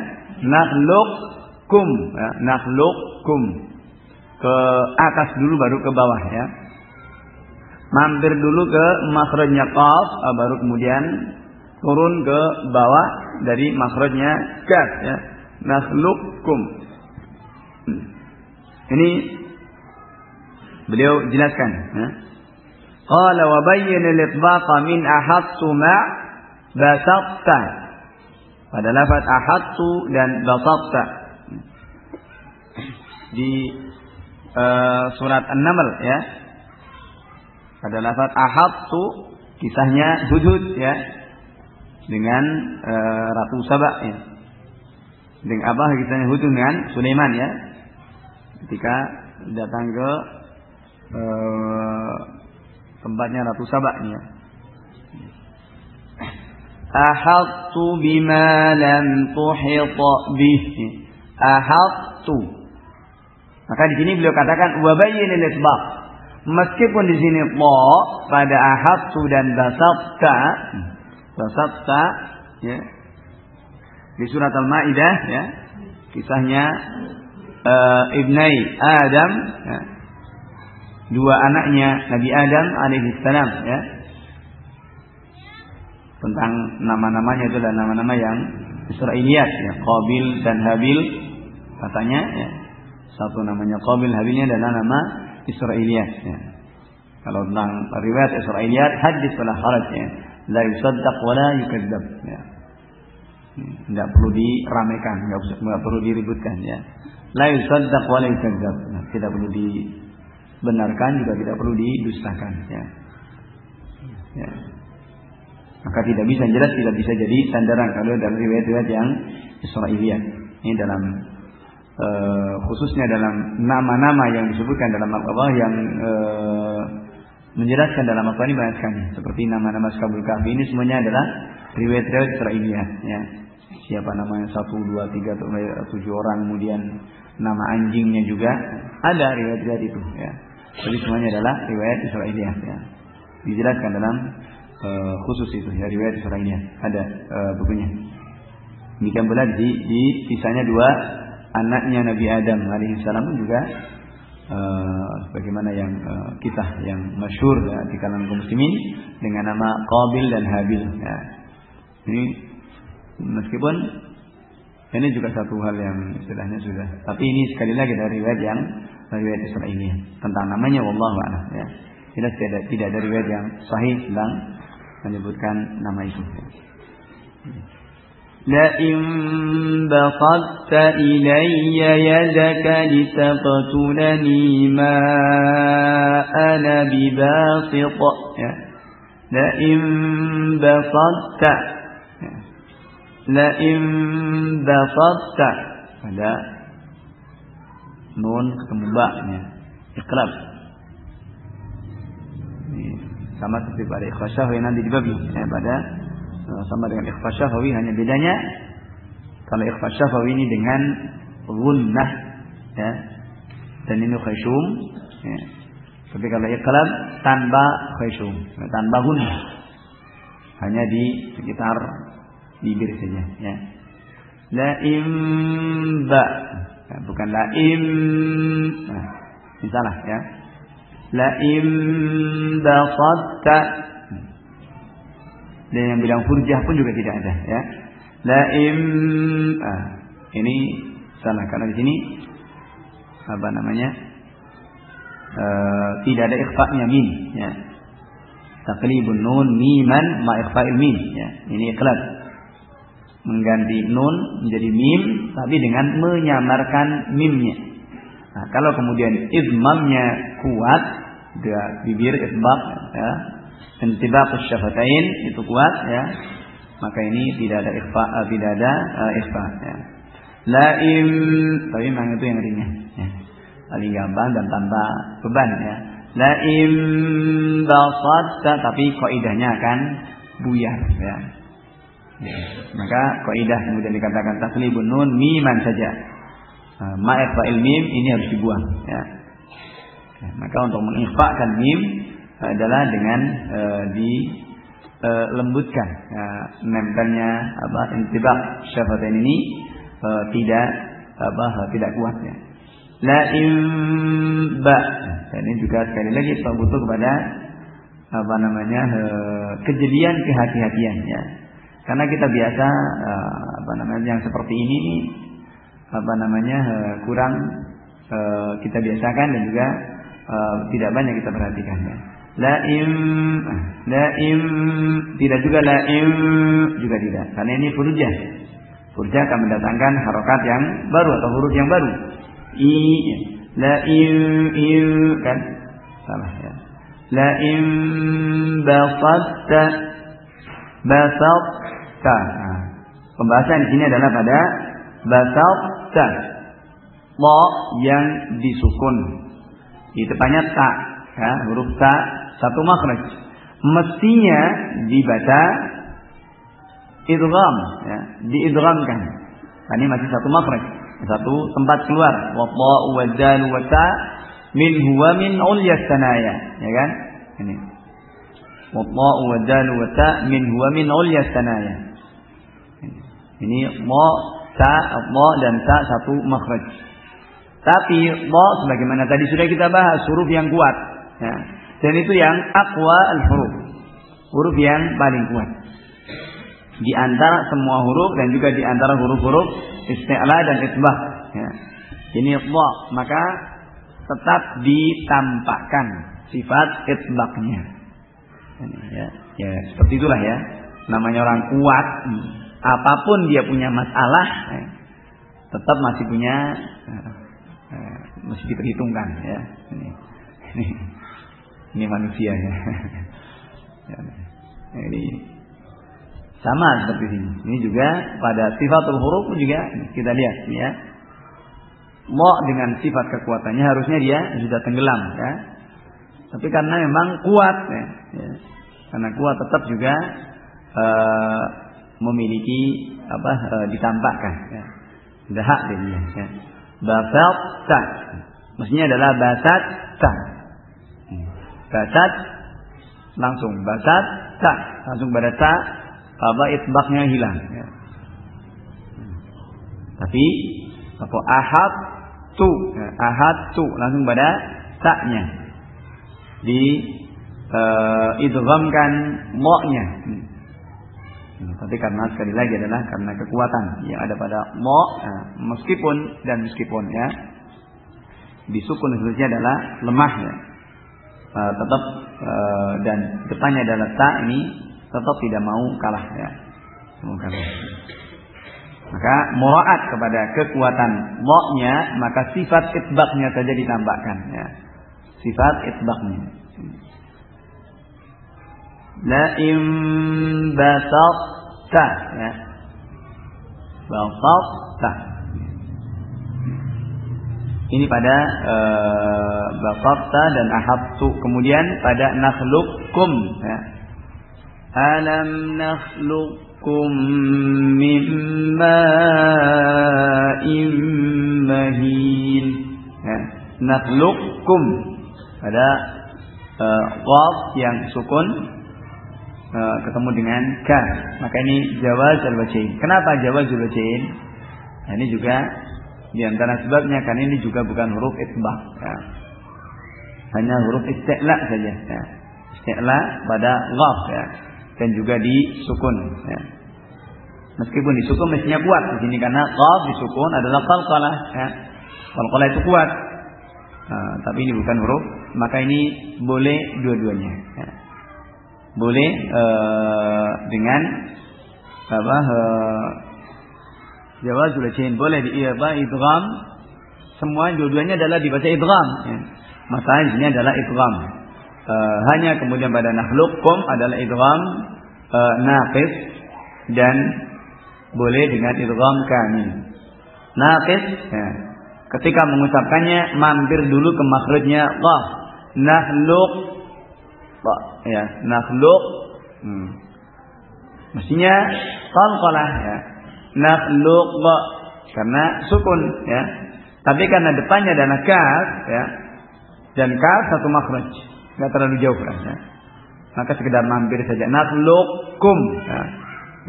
S1: Nakhluqkum, ya. Nakhluqkum, ke atas dulu baru ke bawah, ya. Mampir dulu ke makhrajnya qaf, baru kemudian turun ke bawah dari makhrajnya kaf, ya. Nakhluqkum. Ini beliau jelaskan, ya. Qala wa bayyin al-itbaqa min ahattu ma basatta, pada lafaz ahattu dan basatta di surat An-Naml, ya. Pada lafaz ahattu kisahnya Hudhud, ya, dengan Ratu Saba, ya. Dengan apa kisahnya Hudhud dengan Sulaiman, ya, ketika datang ke tempatnya Ratu Saba, ya. Ahattu bima lam tuhit bih, ahattu. Maka di sini beliau katakan wa bayyinil isbaq, meskipun di sini ta pada ahattu dan basatta, ya, di surat Al-Maidah, ya, kisahnya ibnai Adam, ya, dua anaknya Nabi Adam alaihissalam, ya. Tentang nama-namanya itu adalah nama-nama yang Israiliyat, ya. Qabil dan Habil katanya, ya. Satu namanya Qabil, Habilnya adalah nama Israiliyat, ya. Kalau tentang riwayat Israiliyat, hadis wala haraj, ya. La yusaddaq wala yukadzdzab, ya. Tidak perlu diramaikan, tidak perlu diributkan, ya. La yusaddaq wala yukadzdzab, tidak perlu dibenarkan, juga tidak perlu didustakan, ya. Ya. Maka tidak bisa jelas, tidak bisa jadi sandaran kalau dalam riwayat-riwayat yang Israiliyah. Ini dalam khususnya dalam nama-nama yang disebutkan dalam Al-Qur'an yang menjelaskan dalam Al-Qur'an ini banyak sekali. Seperti nama-nama Ashabul Kahfi ini semuanya adalah riwayat-riwayat Israiliyah. Ya. Siapa namanya 1, 2, 3, 7 orang, kemudian nama anjingnya juga ada riwayat-riwayat itu. Ya. Jadi semuanya adalah riwayat Israiliyah. Ya. Dijelaskan dalam khusus itu ya, riwayat Israiliyah ada bukunya. Demikian pula di kisahnya 2 anaknya Nabi Adam alaihissalam pun juga bagaimana yang kisah yang masyhur ya, di kalangan kaum muslimin dengan nama Qabil dan Habil. Ya. Ini meskipun ini juga satu hal yang istilahnya sudah, tapi ini sekali lagi dari riwayat Israiliyah tentang namanya wallahu a'lam ya. Tidak ada riwayat yang sahih tentang menyebutkan nama itu.
S2: لئن بسطت إلي يدك لتقتلني ما أنا بباسط لئن بسطت ada nun ketemu ba-nya iqlab sama seperti pada ikhfa syahwi nanti dibabi ya, pada sama dengan ikhfa syahwi, hanya bedanya kalau ikhfa syahwi ini dengan gunnah ya, dan ini khayshum ya. Tapi kalau iqlab tanpa khayshum, tanpa gunnah, hanya di sekitar bibir saja ya. Laim ba ya, bukan laim nah, ini salah ya. Laim basatta, dan yang bilang furjah pun juga tidak ada ya. Laim ini salah karena di sini apa namanya tidak ada ikhfa-nya mim ya. Taqlibun nun miman ma ikhfa'il mim ya. Ini ikhlas mengganti nun menjadi mim tapi dengan menyamarkan mimnya. Nah, kalau kemudian idmamnya kuat, dia bibir isbaq ya, intibaqus syafatain itu kuat ya, maka ini tidak ada ikhfa, tidak ada ikhfa ya. Laim, tapi memang itu yang ringan ya, paling gampang dan tanpa beban ya. Laim basatta, tapi kaidahnya akan buyar ya. Maka kaidah kemudian dikatakan taklibun nun miman saja, ma ikhfa'il mim ini harus dibuang ya. Maka untuk mengikhfa'kan mim adalah dengan dilembutkan ya, nempelnya apa intibaq syafatain ini tidak kuat ya. Laim ba, dan ini juga sekali lagi butuh kepada apa namanya kejelian, kehati-hatian ya. Karena kita biasa apa namanya yang seperti ini apa namanya kurang kita biasakan dan juga tidak banyak kita perhatikan ya. Laim tidak juga, laim juga tidak, karena ini furjah. Furjah akan mendatangkan harokat yang baru atau huruf yang baru. I laim kan salah ya. Laim basatta. Pembahasan di sini adalah pada basatta, ta yang disukun di depannya ta ya, huruf ta satu makhraj, mestinya dibaca idgham ya, diidghamkan. Ini masih satu makhraj, satu tempat keluar. Wa ta wa dal wa ta min huwa min ulya sanaya ya kan ini. Wa ta wa dal wa ta min huwa min ulya sanaya. Ini ma ta dan ta satu makhraj. Tapi ta sebagaimana tadi sudah kita bahas huruf yang kuat ya. Dan itu yang aqwa al-huruf. Huruf yang paling kuat di antara semua huruf dan juga di antara huruf-huruf isti'la dan itsbaq ya. Ini ta, maka tetap ditampakkan sifat itsbaqnya. Ya, ya seperti itulah ya. Namanya orang kuat, apapun dia punya masalah, tetap masih punya, mesti diperhitungkan ya. Ini manusia ya. Ini Sama seperti ini. Ini juga pada sifatul huruf pun juga kita lihat ya. Mo dengan sifat kekuatannya harusnya dia sudah tenggelam ya. Tapi karena memang kuat ya. Karena kuat tetap juga memiliki ditampakkan ya. Sudah hak dia ya. Basatta. Maksudnya adalah basatta. Basat langsung basatta langsung pada ta itbaqnya hilang ya. Tapi ahad tu langsung pada ta-nya di idghamkan mo-nya. Tapi karena sekali lagi adalah karena kekuatan yang ada pada mo, meskipun ya disukun sebenarnya adalah lemah ya. Tetap dan depannya adalah ta ini tetap tidak mau kalah ya. Maka muraat kepada kekuatan mo-nya, maka sifat itbaqnya saja ditambahkan ya. Sifat itbaqnya. La in basatta ya. Basatta. Ini pada basatta dan ahabtu. Kemudian pada nakhluqkum ya. Alam nakhluqkum min ma'in mahin ya. Nakhluqkum pada qaf yang sukun ketemu dengan ka, maka ini jawaz al-wajhain. Kenapa jawaz al-wajhain? Nah, ini juga di antara sebabnya karena ini juga bukan huruf itbaq ya. Hanya huruf isti'la saja ya. Isti'la pada qaf ya. Dan juga disukun ya. Meskipun disukun mestinya kuat di sini karena qaf disukun adalah qalqalah ya. Qalqalah itu kuat. Tapi ini bukan huruf, maka ini boleh dua-duanya ya. Boleh dengan jawazul wajhain, boleh idgham. Semua dua-duanya adalah dibaca idgham ya. Masalahnya ini adalah idgham. Hanya kemudian pada nakhluqkum adalah idgham naqis dan boleh dengan idgham kamil. Naqis ya. Ketika mengucapkannya mampir dulu ke makhrajnya qaf. Nakhluq ya, nakhluq. Mestinya qalqalah ya. Nakhluq karena sukun ya. Tapi karena depannya adalah kaf ya. Dan kaf satu makhraj. Enggak terlalu jauh ya. Maka sekedar mampir saja. Nakhluqkum ya.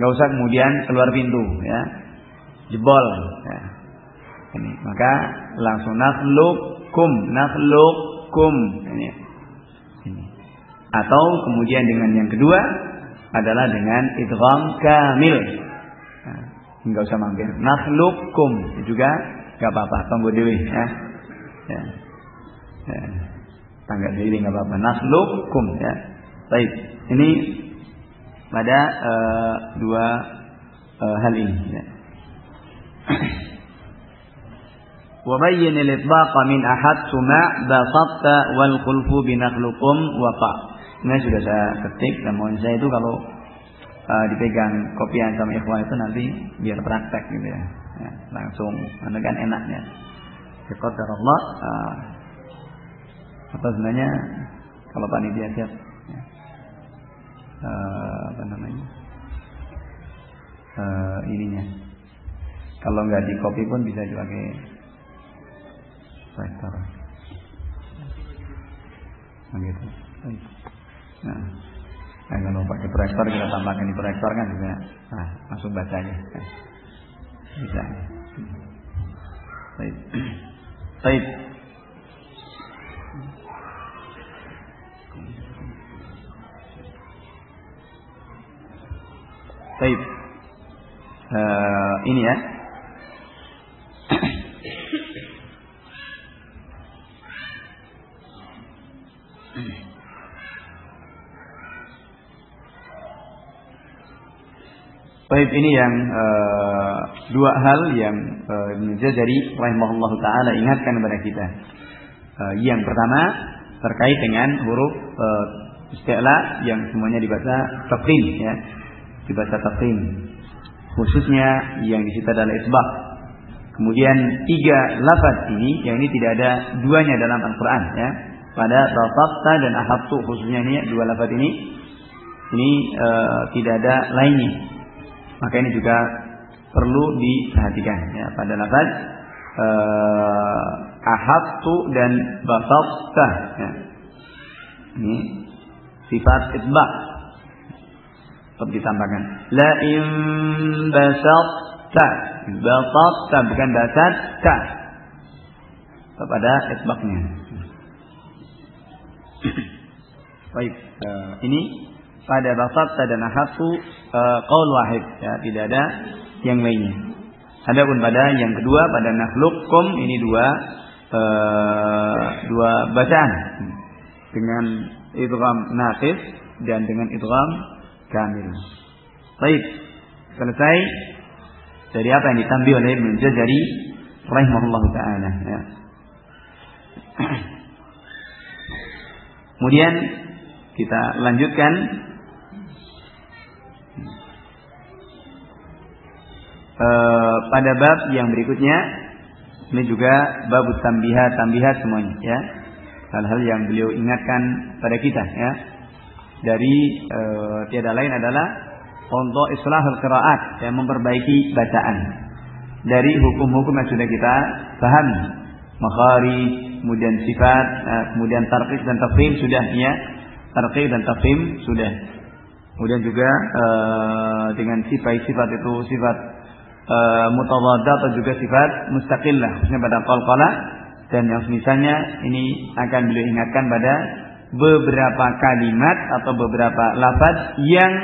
S2: Enggak usah kemudian keluar pintu ya. Jebol ya. Ini, maka langsung nakhluqkum ini. Atau kemudian dengan yang kedua adalah dengan idgham kamil. Nah, enggak usah mampir. Nakhluqkum juga enggak apa-apa, tunggu dewe ya. Ya. Ya. Tangga dewe enggak apa-apa. Nakhluqkum ya. Baik. Ini pada dua hal ini ya. Wa bayyin al-itbaq min ahad suma' basatta wal khulfu binakhluqum waqa. Ini sudah saya ketik dan mohon saya itu kalau dipegang kopian sama ikhwan itu nanti biar praktek gitu ya. Ya langsung kan enaknya. Qadar Allah atau sebenarnya kalau panitia siap ya. Apa namanya? Ininya. Kalau enggak di copy pun bisa dipakai proyektor. Begitu. Nah, kalau pakai proyektor kita tambahkan di proyektor kan juga langsung bacanya. Bisa. Baik. Baik. Baik. Ini ya. Baik, ini yang dua hal yang Ibnu Jazari rahimahullahu taala ingatkan kepada kita. Yang pertama terkait dengan huruf isti'la yang semuanya dibaca tafkhim ya. dibaca taqdim, khususnya yang di situ adalah isbaq. Kemudian 3 lafaz ini yang ini tidak ada duanya dalam Al-Qur'an ya. Pada basata dan ahabtu khususnya ini 2 lafaz ini tidak ada lainnya. Maka ini juga perlu diperhatikan ya, pada lafaz ahabtu dan basata ya. Ini sifat isbaq. Tetap ditambahkan la in basatta, basatta bukan basatta, kepada isbaqnya. Baik, ini pada basatta dan ahabtu qaul wahid ya, tidak ada yang lainnya. Adapun pada yang kedua pada nakhluqkum ini dua bacaan dengan idgham naqis dan dengan idgham kamil. Baik, selesai dari apa yang ditambah oleh Ibnu Jazari rahimahullahu taala ya. Kemudian kita lanjutkan pada bab yang berikutnya. Ini juga bab tambihat semuanya ya. Hal-hal yang beliau ingatkan pada kita ya. Dari tiada lain adalah untuk islahul qiraat, yang memperbaiki bacaan. Dari hukum-hukum yang sudah kita pahami, makharij, kemudian sifat, kemudian tarqiq dan tafhim sudah ya. Tarqiq dan tafhim sudah. Kemudian juga dengan sifat itu sifat mutawaddah atau juga sifat mustaqillah, khususnya pada qalqalah dan yang semisalnya. Ini akan beliau ingatkan pada beberapa kalimat atau beberapa lafaz yang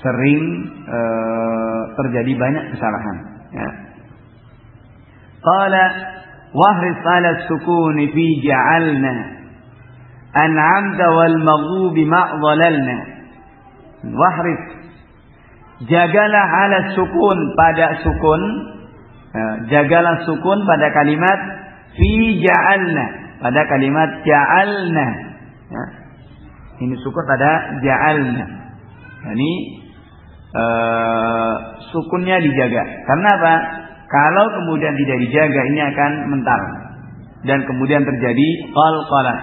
S2: sering terjadi banyak kesalahan ya. Qala wahris 'ala sukuni fi ja'alna an'amta wal maghdubi ma'dhalalna. Wahris, jagalah 'ala sukun, pada sukun, jagalah sukun pada kalimat fi ja'alna, pada kalimat ja'alna ya. Ini sukun pada ja'alna. Ini sukunnya dijaga. Karena apa? Kalau kemudian tidak dijaga, ini akan mental dan kemudian terjadi qalqalah.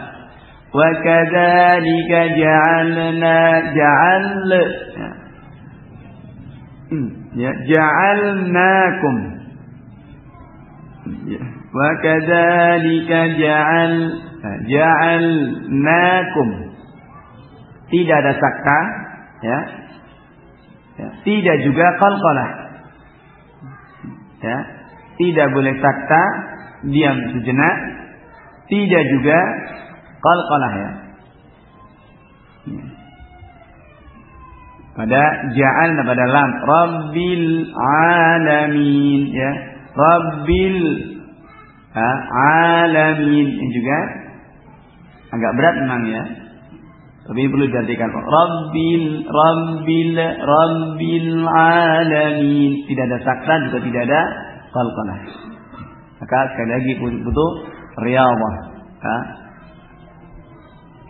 S2: Wa kadzalika ja'alna ya, ja'alnakum wa kadzalika ja'alnakum. Tidak ada sakta ya. Ya, tidak juga qalqalah ya, tidak boleh sakta diam sejenak, tidak juga qalqalah ya. Pada ja'al dan pada lam, rabbil alamin ya, rabbil alamin. Ini juga agak berat memang ya, tapi perlu diartikan rabbil alamin. Tidak ada sakta juga tidak ada qalqalah. Maka sekali lagi butuh riyadhah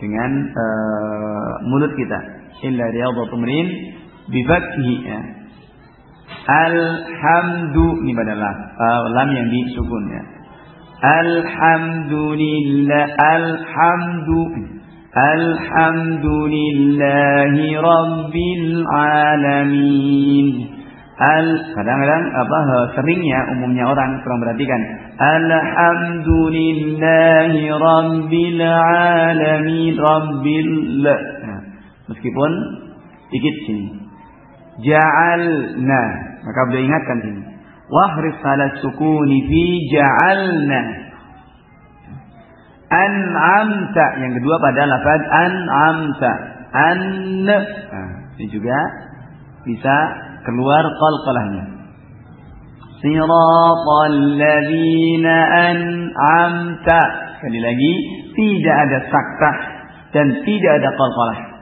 S2: dengan mulut kita. Illa riyadhatu mrin bi fathi ya. Alhamdu, ini pada lam yang disukun ya. Alhamdulillah, alhamdulillahi rabbil alamin. Kadang-kadang seringnya umumnya orang kurang perhatikan. Alhamdulillahi rabbil alamin, rabbil. Meskipun dikit sini. Ja'alna, maka beliau ingatkan sini. Wahris 'ala sukuni fi ja'alna. An'amta, yang kedua pada lafaz an'amta. Ini juga bisa keluar qalqalahnya. Siratal ladzina an'amta. Sekali lagi, tidak ada saktah dan tidak ada qalqalah.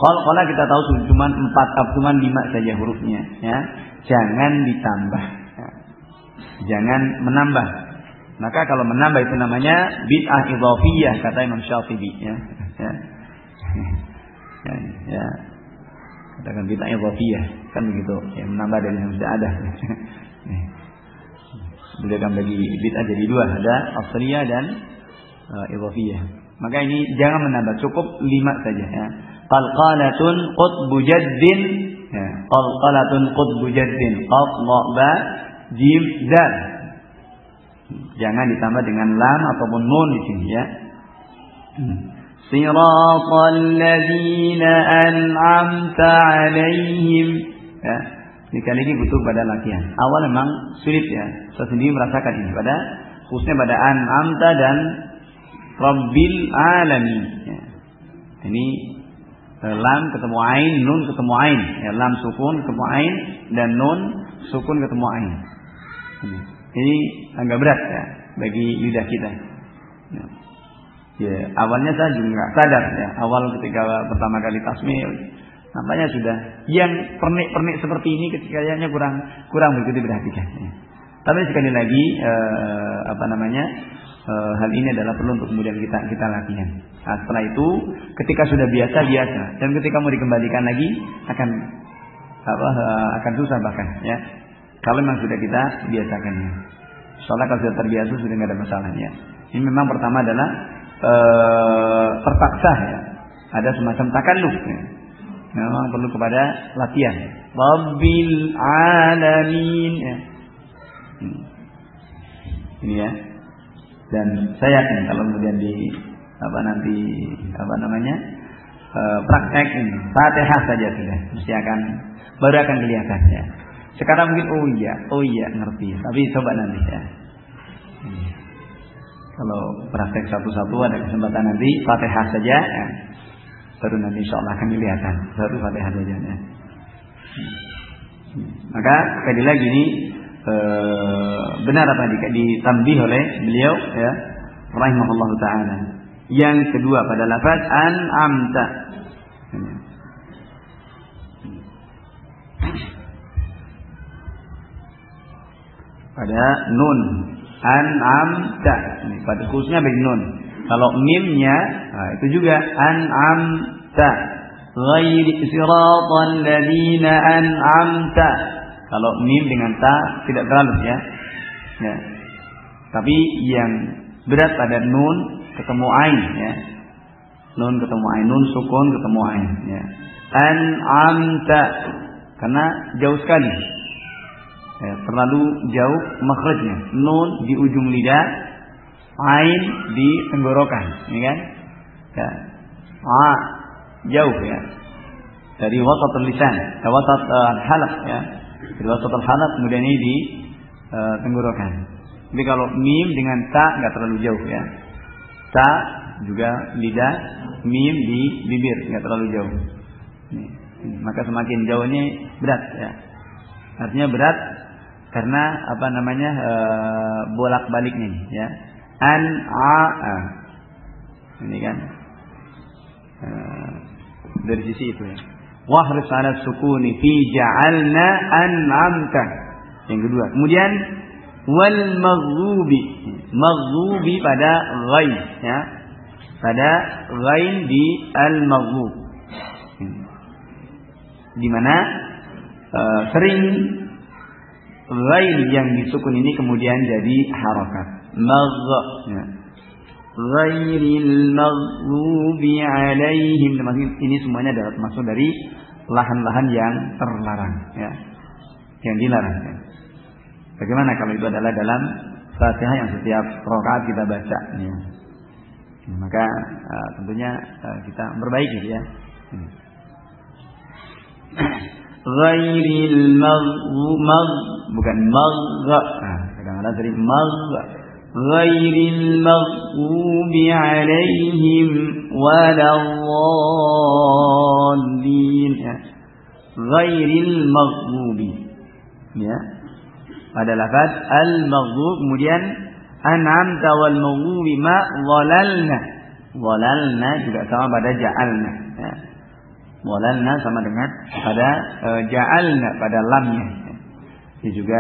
S2: Qalqalah kita tahu cuma 5 saja hurufnya ya. Jangan ditambah ya. Jangan menambah. Maka kalau menambah itu namanya bid'ah idhafiyah kata Imam Syafi'i ya. Ya. Ya. katakan bid'ah idhofiyah, kan begitu, yang menambah dari yang sudah ada. Beliau akan bagi bid'ah jadi dua, ada asliyah dan idhofiyah. Maka ini jangan menambah, cukup 5 saja ya. Qalqalatun qutbu jaddin, ya. Qalqalatun qutbu jaddin, qaf ba jim dal. Jangan ditambah dengan lam ataupun nun di sini ya. Siratal ladzina an'amta 'alaihim. Ya. Sekali lagi butuh pada latihan. Awal memang sulit ya. Saya sendiri merasakan ini pada khususnya pada an'amta dan rabbil alamin. Ya. Ini lam ketemu ain, nun ketemu ain. Ya, lam sukun ketemu ain dan nun sukun ketemu ain. Ini agak berat ya bagi lidah kita. Ya. Ya, awalnya saya juga nggak sadar ya. Awal ketika pertama kali tasmil, nampaknya sudah yang pernik-pernik seperti ini kayaknya kurang begitu diperhatikan. Ya. Tapi sekali lagi hal ini adalah perlu untuk kemudian kita latihan. Nah, setelah itu ketika sudah biasa dan ketika mau dikembalikan lagi akan susah bahkan ya. Kalau memang sudah kita biasakan ya. Soalnya kalau sudah terbiasa sudah nggak ada masalahnya. Ini memang pertama adalah terpaksa ya. Ada semacam takalluf ya. Memang perlu kepada latihan. Rabbil alamin ya. Ini ya. Dan saya yakin kalau kemudian praktek ini Fatihah saja sudah baru akan kelihatan ya. Sekarang mungkin oh iya ngerti, tapi coba nanti ya. Kalau praktek satu-satu ada kesempatan nanti Fatihah saja ya. Baru nanti insyaallah akan kelihatan. Baru Fatihah saja ya. Maka sekali lagi ini benar apa ditambih oleh beliau ya rahimahullahu taala. Yang kedua pada lafaz an'amta. Pada nun an'amta. Pada khususnya bagi nun. Kalau mimnya itu juga an'amta. Ghairi siratal ladzina an'amta. Kalau mim dengan ta tidak terlalu ya. Ya. Tapi yang berat pada nun ketemu ain ya. Nun ketemu ain, nun sukun ketemu ain ya. An'amta karena jauh sekali. Ya, terlalu jauh makhrajnya. Nun di ujung lidah, ain di tenggorokan, ya kan? Ya. Jauh ya. Dari wasatul lisan, wasat halaq ya. Dari wasatul halaq kemudian ini di tenggorokan. Tapi kalau mim dengan ta enggak terlalu jauh ya. Ta juga lidah, mim di bibir enggak terlalu jauh. Ini. Maka semakin jauhnya berat ya. Artinya berat karena bolak-baliknya ya. Ini kan dari sisi itu ya. Wahris 'ala sukuni fi ja'alna an'amta. Yang kedua. Kemudian wal maghdubi pada ghain ya. Pada ghain di al maghdub. Di mana sering ghain yang disukun ini kemudian jadi harakat. Ya. Ghairil maghdubi alaihim. Ini semuanya adalah termasuk dari lahan-lahan yang terlarang ya. Yang dilarang ya. Bagaimana kalau itu adalah dalam Fatihah yang setiap rakaat kita baca ya. Maka tentunya kita memperbaiki ya. Ghairil bukan kadang-kadang dari ghairil maghdubi alaihim waladdallin ya. Ghairil maghdubi ya. Pada lafaz al-maghdub kemudian an'amta wal maghdubi ma dhalalna juga sama pada ja'alna ya. Dhalalna sama dengan pada ja'alna pada lamnya. Ini juga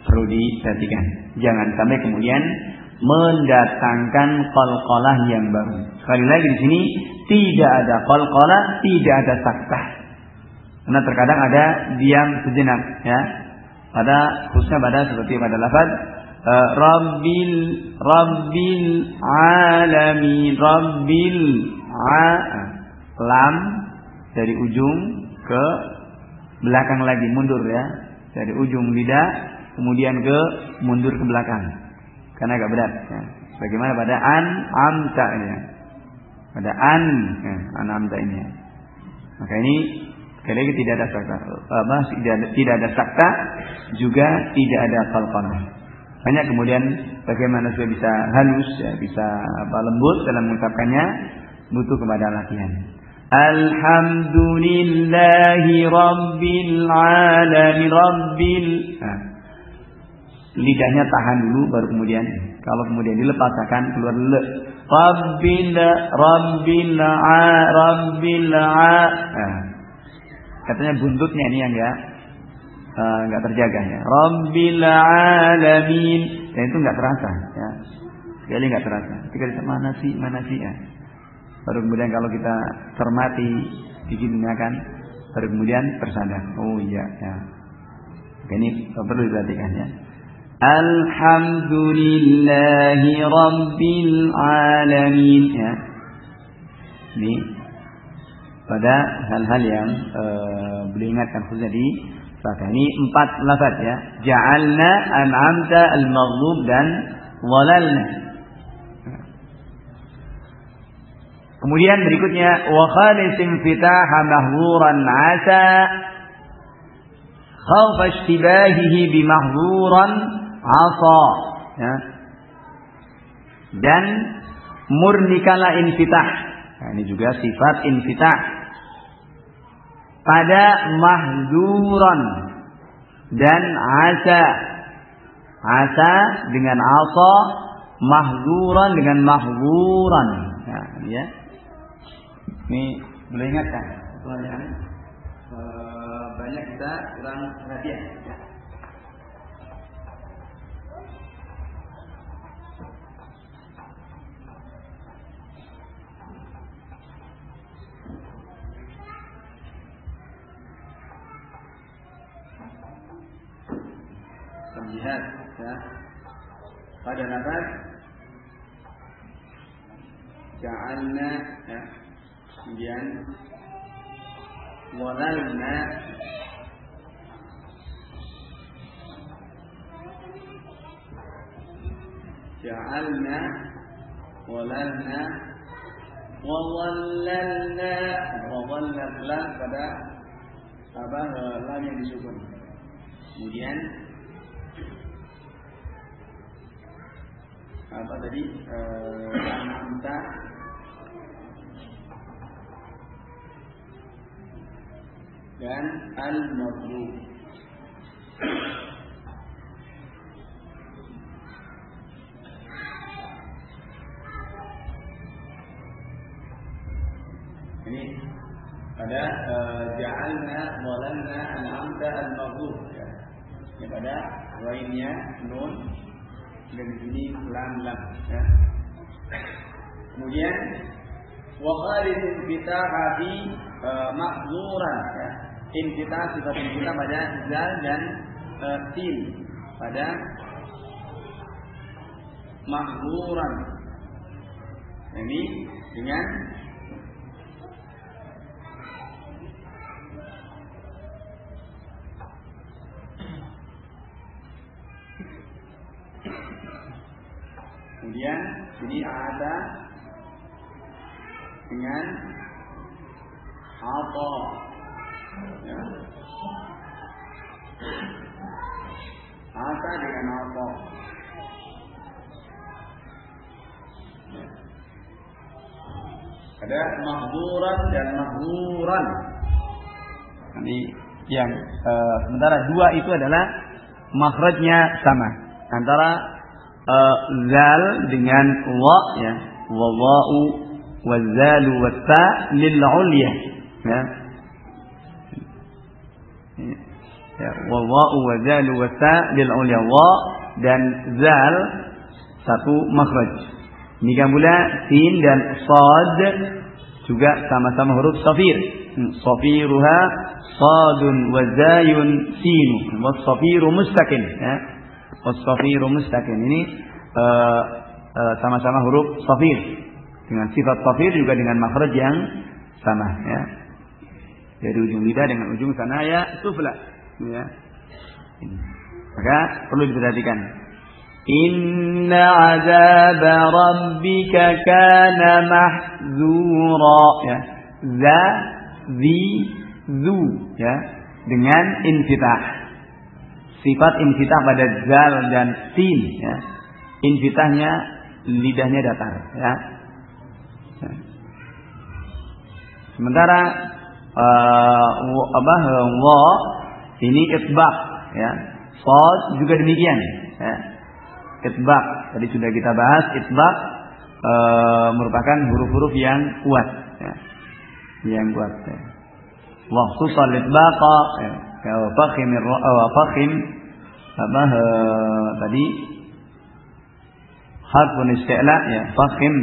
S2: perlu diperhatikan. Jangan sampai kemudian mendatangkan qalqalah yang baru. Sekali lagi di sini tidak ada qalqalah, tidak ada saktah. Karena terkadang ada diam sejenak, ya. Khususnya pada seperti pada lafaz Rabbil alamin, lam dari ujung ke belakang lagi, mundur ya. Dari ujung lidah kemudian mundur ke belakang. Karena agak berat ya. Bagaimana pada amta ini. Pada anamta ini. Maka ini sekali lagi tidak ada sakta. Tidak ada sakta, juga tidak ada qalqalah. Banyak kemudian bagaimana supaya bisa halus ya, bisa lembut dalam mengucapkannya, butuh kepada latihan. Alhamdulillahi rabbil alamin lidahnya tahan dulu baru kemudian kalau kemudian dilepas akan keluar le. Rabbil katanya buntutnya ini yang enggak terjaga ya. Rabbil alamin. Dan itu enggak terasa ya. Sekali enggak terasa. Ketika kita mana sih ya. Baru kemudian kalau kita cermati didengarkan, baru kemudian tersadar. Oh iya ya. Ini perlu diperhatikan ya. Alhamdulillahi rabbil alamin ya. Ini pada hal-hal yang beliau ingatkan khususnya di saat ini 4 lafaz ya. Ja'alna, an'amta, al-maghdub dan walalna. Kemudian berikutnya wa khalisim fitaha mahzuran asa khawfa ishtibahihi bi mahzuran asa ya. Dan murnikanlah infitah. Nah, ini juga sifat infitah pada mahzuran dan asa dengan asa, mahzuran dengan mahzuran. Nah, ya. Ini boleh ingatkan, soalnya banyak kita kurang perhatian. Ya. Lihat, ya. Pada lafaz ja'alna ya. Kemudian walalna ja'alna walalna wawallalna pada lam yang disukun. Kemudian apa tadi an'amta dan al-maghdub. Ini pada ja'alna walanna an'amta al-maghdub ya. Ini pada lainnya nun dan di sini lam ya. Kemudian wa khalidun fitaha fi mahzuran ya. Infitah sifat infitah pada zal dan sin pada mahzuran. Ini dengan kemudian ini ada dengan apa ya. Asa dengan apa ya. Ada mahzuran dan mahzuran. Ini yang sementara dua itu adalah makhrajnya sama antara zal dengan wa ya, wa wa'u wa zalu wa ta lil ulya ya. Ya, wa wa'u wa zalu wa ta lil ulya, wa dan zal satu makhraj. Demikian pula sin dan sad juga sama-sama huruf shafir. Shafiruha sadun wa zayun sin. Was-shafiru mustaqim, ya. Was-shafiru mustaqim. Ini sama-sama huruf shafir. Dengan sifat shafir juga dengan makhraj yang sama, ya. Dari ujung lidah dengan ujung sanaya sufla, ya. Maka perlu diperhatikan. Inna azab rabbika kana mahzura, ya. Za, zi, zu, ya. Dengan infitah. Sifat infitah pada zal dan sin, ya. Infitahnya lidahnya datar, ya. Sementara wa ini itbaq, ya. Shad juga demikian, ya. Itbaq tadi sudah kita bahas, itbaq merupakan huruf-huruf yang kuat, ya. Yang kuat, ya. Wa khususal itbaqa, ya. Fakhim tadi harfun isti'la, ya. Fakhim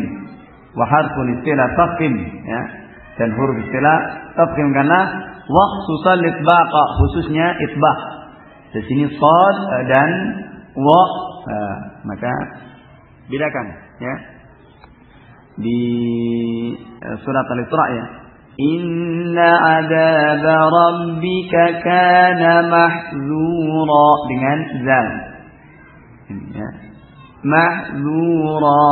S2: wa harfun isti'la fakhim, ya. Dan huruf istilah tafkhim karena wa khususal itbaqa, khususnya itbaq. Di sini shad dan wa, maka bedakan, ya. Di surat Al-Isra, ya. Inna adzaba rabbika kana mahzura dengan zal, ya. Mahzura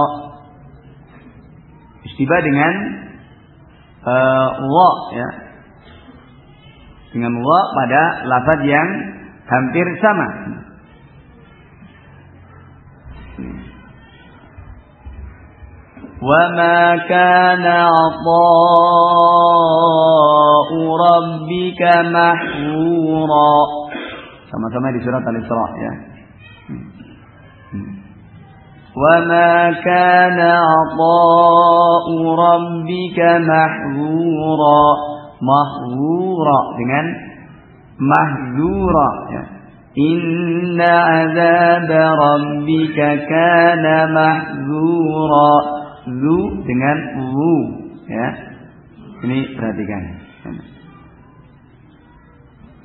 S2: istibah dengan wa, ya. Dengan wa pada lafaz yang hampir sama. Wa ma kana 'ata'u rabbika mahzura. Sama-sama di surat Al-Isra, ya. وَمَا كَانَ عَطَاءُ رَبِّكَ مَحْظُورًا. Mahzura dengan mahzura, ya. Inna azab rabbika kana mahzura. Zu dengan zu, ya. Ini perhatikan.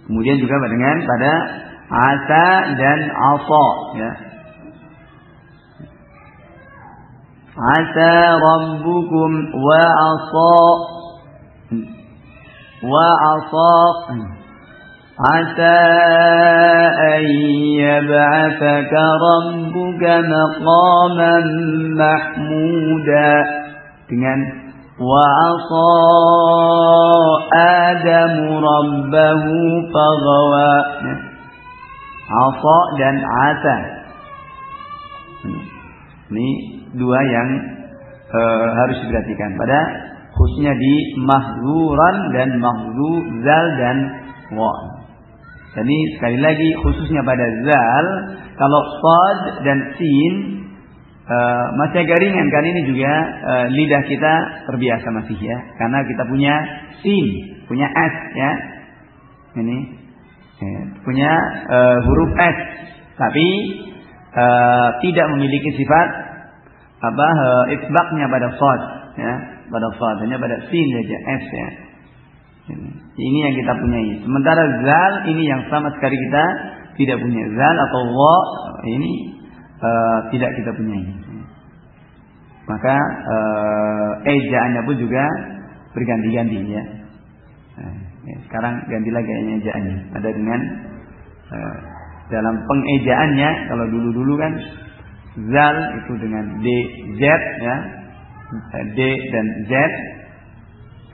S2: Kemudian juga dengan pada asa dan asa, ya. Asa rabbukum wa asa asa an yab'athaka rabbuka maqaman mahmuda dengan wa asa adamu rabbahu faghawa. Asa dan asa, ini dua yang harus diperhatikan pada khususnya di mahzuran dan mahzuzal dan wa. Jadi sekali lagi khususnya pada zal, kalau sad dan sin masih agak ringan kan, ini juga lidah kita terbiasa masih, ya, karena kita punya sin, punya s, ya. Ini punya huruf s, tapi tidak memiliki sifat itbaqnya pada shad, ya, pada shad, hanya pada sin saja, s, ya. Ini yang kita punyai. Sementara zal ini yang sama sekali kita tidak punya. Zal atau wa ini tidak kita punyai. Maka ejaannya pun juga berganti-ganti, ya. Sekarang ganti lagi ejaannya. Ada dengan dalam pengejaannya, kalau dulu-dulu kan zal itu dengan d, z, ya, d dan z.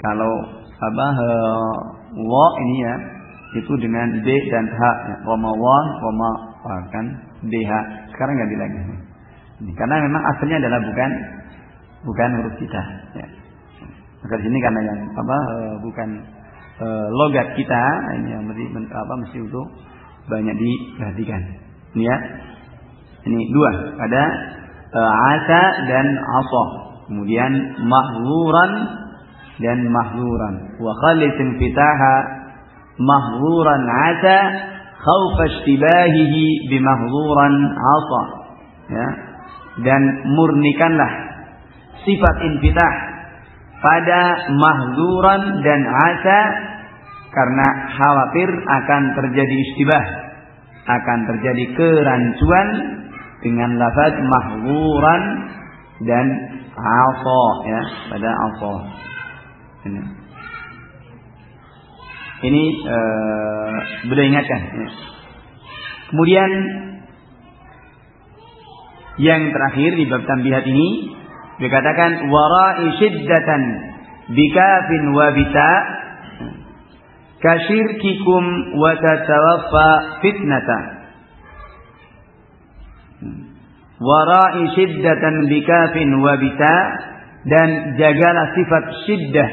S2: Kalau wa ini, ya, itu dengan d dan h, ya. Roma wa, roma kan dh. Sekarang ganti lagi. Ini karena memang asalnya adalah bukan huruf kita, ya. Maka di sini karena yang bukan logat kita, ini yang mesti untuk banyak diperhatikan. Ini, ya. Ini dua, ada asa dan asa. Kemudian mahzuran dan mahzuran. Wa khalisin fitaha mahzuran asa khaufa ishtibahihi bi mahzuran asa, ya. Dan murnikanlah sifat infitah pada mahzuran dan asa, karena khawatir akan terjadi istibah, akan terjadi kerancuan dengan lafaz mahzuran dan asa, ya, pada asa. Ini boleh ingatkan. Ya. Kemudian yang terakhir di bab tambihat ini dikatakan wara'i shiddatan bikafin wa bita kasyirkikum wa tatawaffa fitnata. Wara'i shiddatan bikafin wa bita, dan jagalah sifat syiddah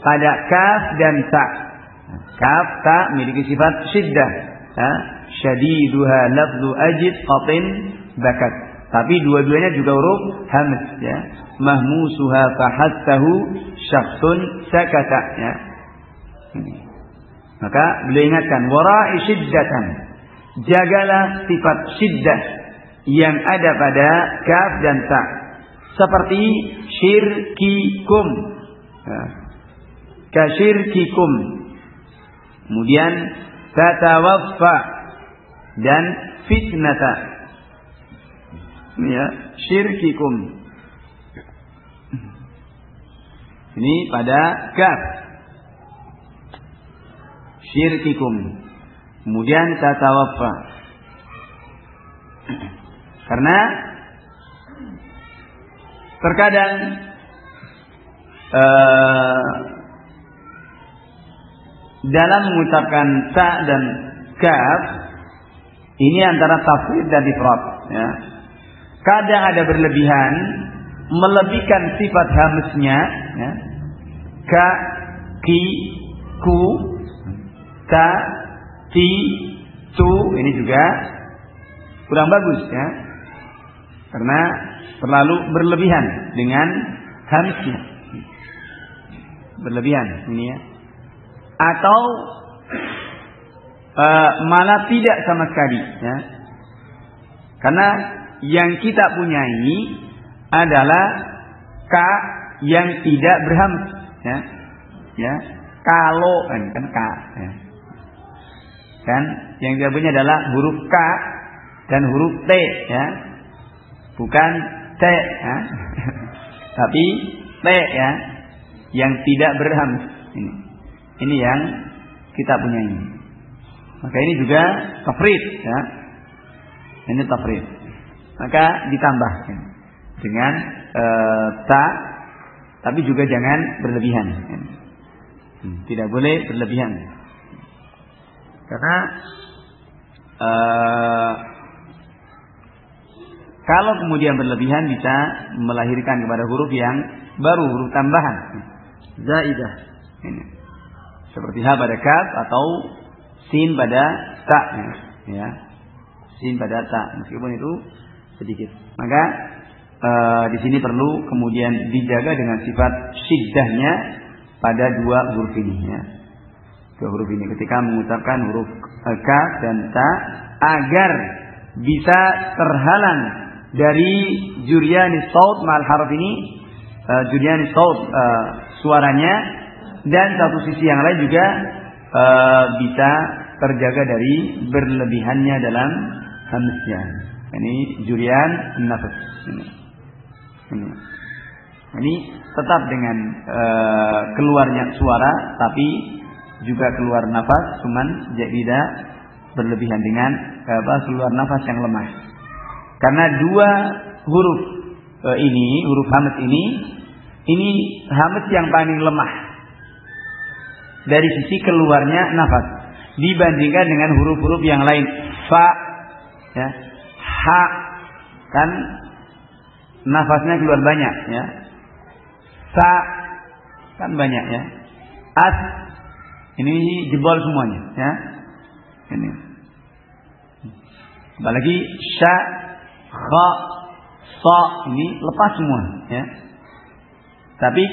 S2: pada kaf dan ta. Kaf ta memiliki sifat syiddah. Syadiduha lafzu ajid qatin bakat. Tapi dua-duanya juga huruf hamz, ya. Mahmusuha fahattahu syakhsun sakata, ya. Maka beliau ingatkan wara'i syiddatan, jagalah sifat syiddah yang ada pada kaf dan ta, seperti syirkikum, ya. Kasyirkikum. Kemudian tatawaffa dan fitnata, ya, syirkikum. Ini pada kaf, syirkikum. Kemudian tatawaffa, karena terkadang dalam mengucapkan ta dan kaf ini antara tafsir dan ifrad, ya. Kadang ada berlebihan, melebihkan sifat hamznya, ya. Ka, ki, ku, ta, ti, tu, ini juga kurang bagus, ya. Karena terlalu berlebihan dengan hamznya. Berlebihan ini, ya. Atau malah tidak sama sekali, ya. Karena yang kita punyai adalah ka yang tidak berhamz, ya. Ya, kalau kan ka, ya. Kan yang kita punya adalah huruf k dan huruf t, ya. Bukan t, ya. Tapi t, ya, yang tidak berhamz. Ini yang kita punyai. Maka ini juga tafrid, ya. Ini tafrid. Maka ditambah, ya, dengan ta, tapi juga jangan berlebihan. Ya. Tidak boleh berlebihan. Karena kalau kemudian berlebihan bisa melahirkan kepada huruf yang baru, huruf tambahan, zaidah. Ini. Seperti ha pada kaf atau sin pada ta, ya. Sin pada ta, meskipun itu sedikit. Maka di sini perlu kemudian dijaga dengan sifat syiddahnya pada dua huruf ini, ya. Dua huruf ini ketika mengucapkan huruf kaf dan ta, agar bisa terhalang dari juryanis saut ma'al harf ini, juryanis saut suaranya, dan satu sisi yang lain juga bisa terjaga dari berlebihannya dalam hamznya. Ini juryan nafas. Ini tetap dengan keluarnya suara, tapi juga keluar nafas, cuman tidak berlebihan dengan keluar nafas yang lemah. Karena dua huruf ini, huruf hamz ini hamz yang paling lemah dari sisi keluarnya nafas dibandingkan dengan huruf-huruf yang lain. Fa, ya, ha, kan nafasnya keluar banyak, ya. Sa, kan banyak, ya. As, ini jebol semuanya, ya. Ini. Apalagi sya, kha, sa, ini lepas semua, ya. Tapi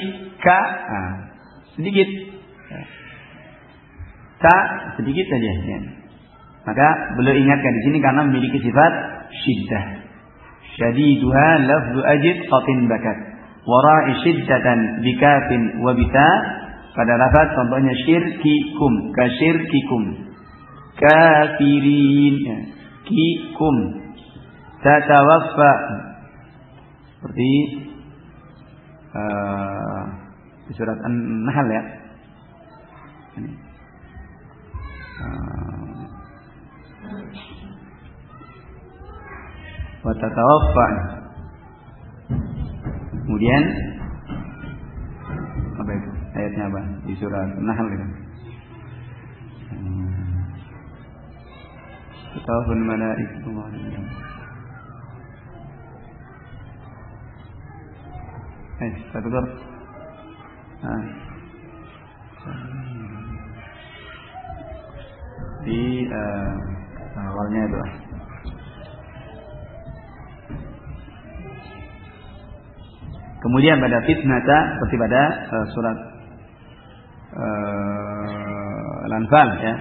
S2: ka, sedikit. Ta sedikit saja, ya. Maka beliau ingatkan di sini karena memiliki sifat syiddah. Syadiduha lafzu ajid qatin bakat.
S1: wara'i syiddatan bikafin wa bita. Pada lafaz contohnya syirkikum, kasyirkikum. Kafirin, kikum. Tatawaffa, seperti di surat An-Nahl ya. Ini. Wa tatawaffa. Kemudian apa itu? Ayatnya apa? Di surat An-Nahl itu. Tatawaffa malaikatu wa satu tur. Di awalnya itu. Kemudian pada fitnata seperti pada surat Al-Anfal ya.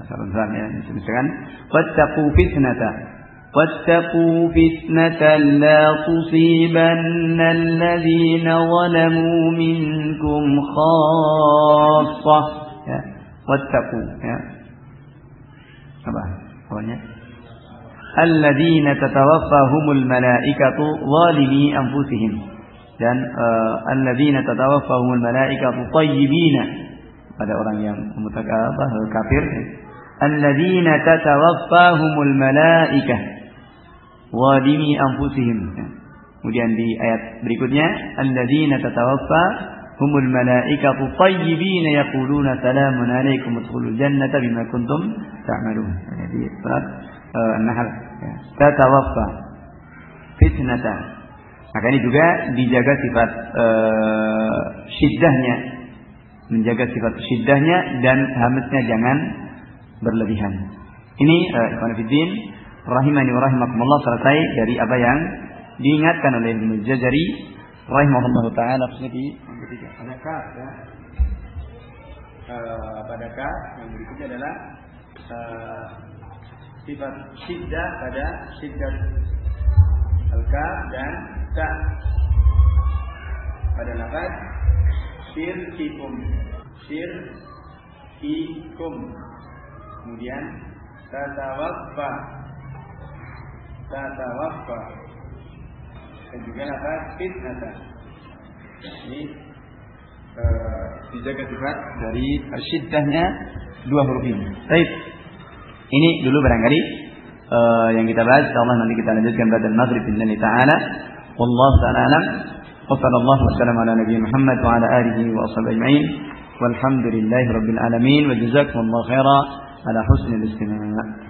S1: Surat Al-Anfal ya, misalkan wattaqu fitnata واتقوا فتنة لا تصيبن الذين ظلموا منكم خاصة ya. واتقوا ya. Apa awalnya? الذين تتوفاهم الملائكة ظالمي أنفسهم dan الذين تتوفاهم الملائكة طيبين pada orang yang kafir. الذين تتوفاهم الملائكة wadimi anfusihim. Kemudian di ayat berikutnya, alladzina tatawaffahumul malaikatu tayyibin yaquluna salamun alaikum udkhulul jannata bima kuntum ta'malun. Jadi surat An-Nahl. Tatawaffa fitnata. Maka ini juga dijaga sifat syiddahnya, menjaga sifat syiddahnya dan hamesnya jangan berlebihan. Ini ikhwan fillah rahimani wa rahimakumullah, selesai dari apa yang diingatkan oleh Ibnu Jazari rahimahullah taala. Yang ketiga pada kaf ya. Pada kaf yang berikutnya adalah sifat syiddah pada syiddah al-kaf dan ta. Pada lafaz syirkikum, syirkikum. Kemudian tatawaffa dan juga lafaz fitnata. Ini dijaga sifat dari syiddahnya dua huruf ini. Baik. Ini dulu barangkali yang kita bahas. Insyaallah nanti kita lanjutkan pada maghrib billahi taala. Wallahu ta'ala alam. Wa sallallahu wasallam ala nabiyina Muhammad wa ala alihi wa ashabihi ajma'in. Walhamdulillahi rabbil alamin wa jazakumullahu khairan ala husnil istima'.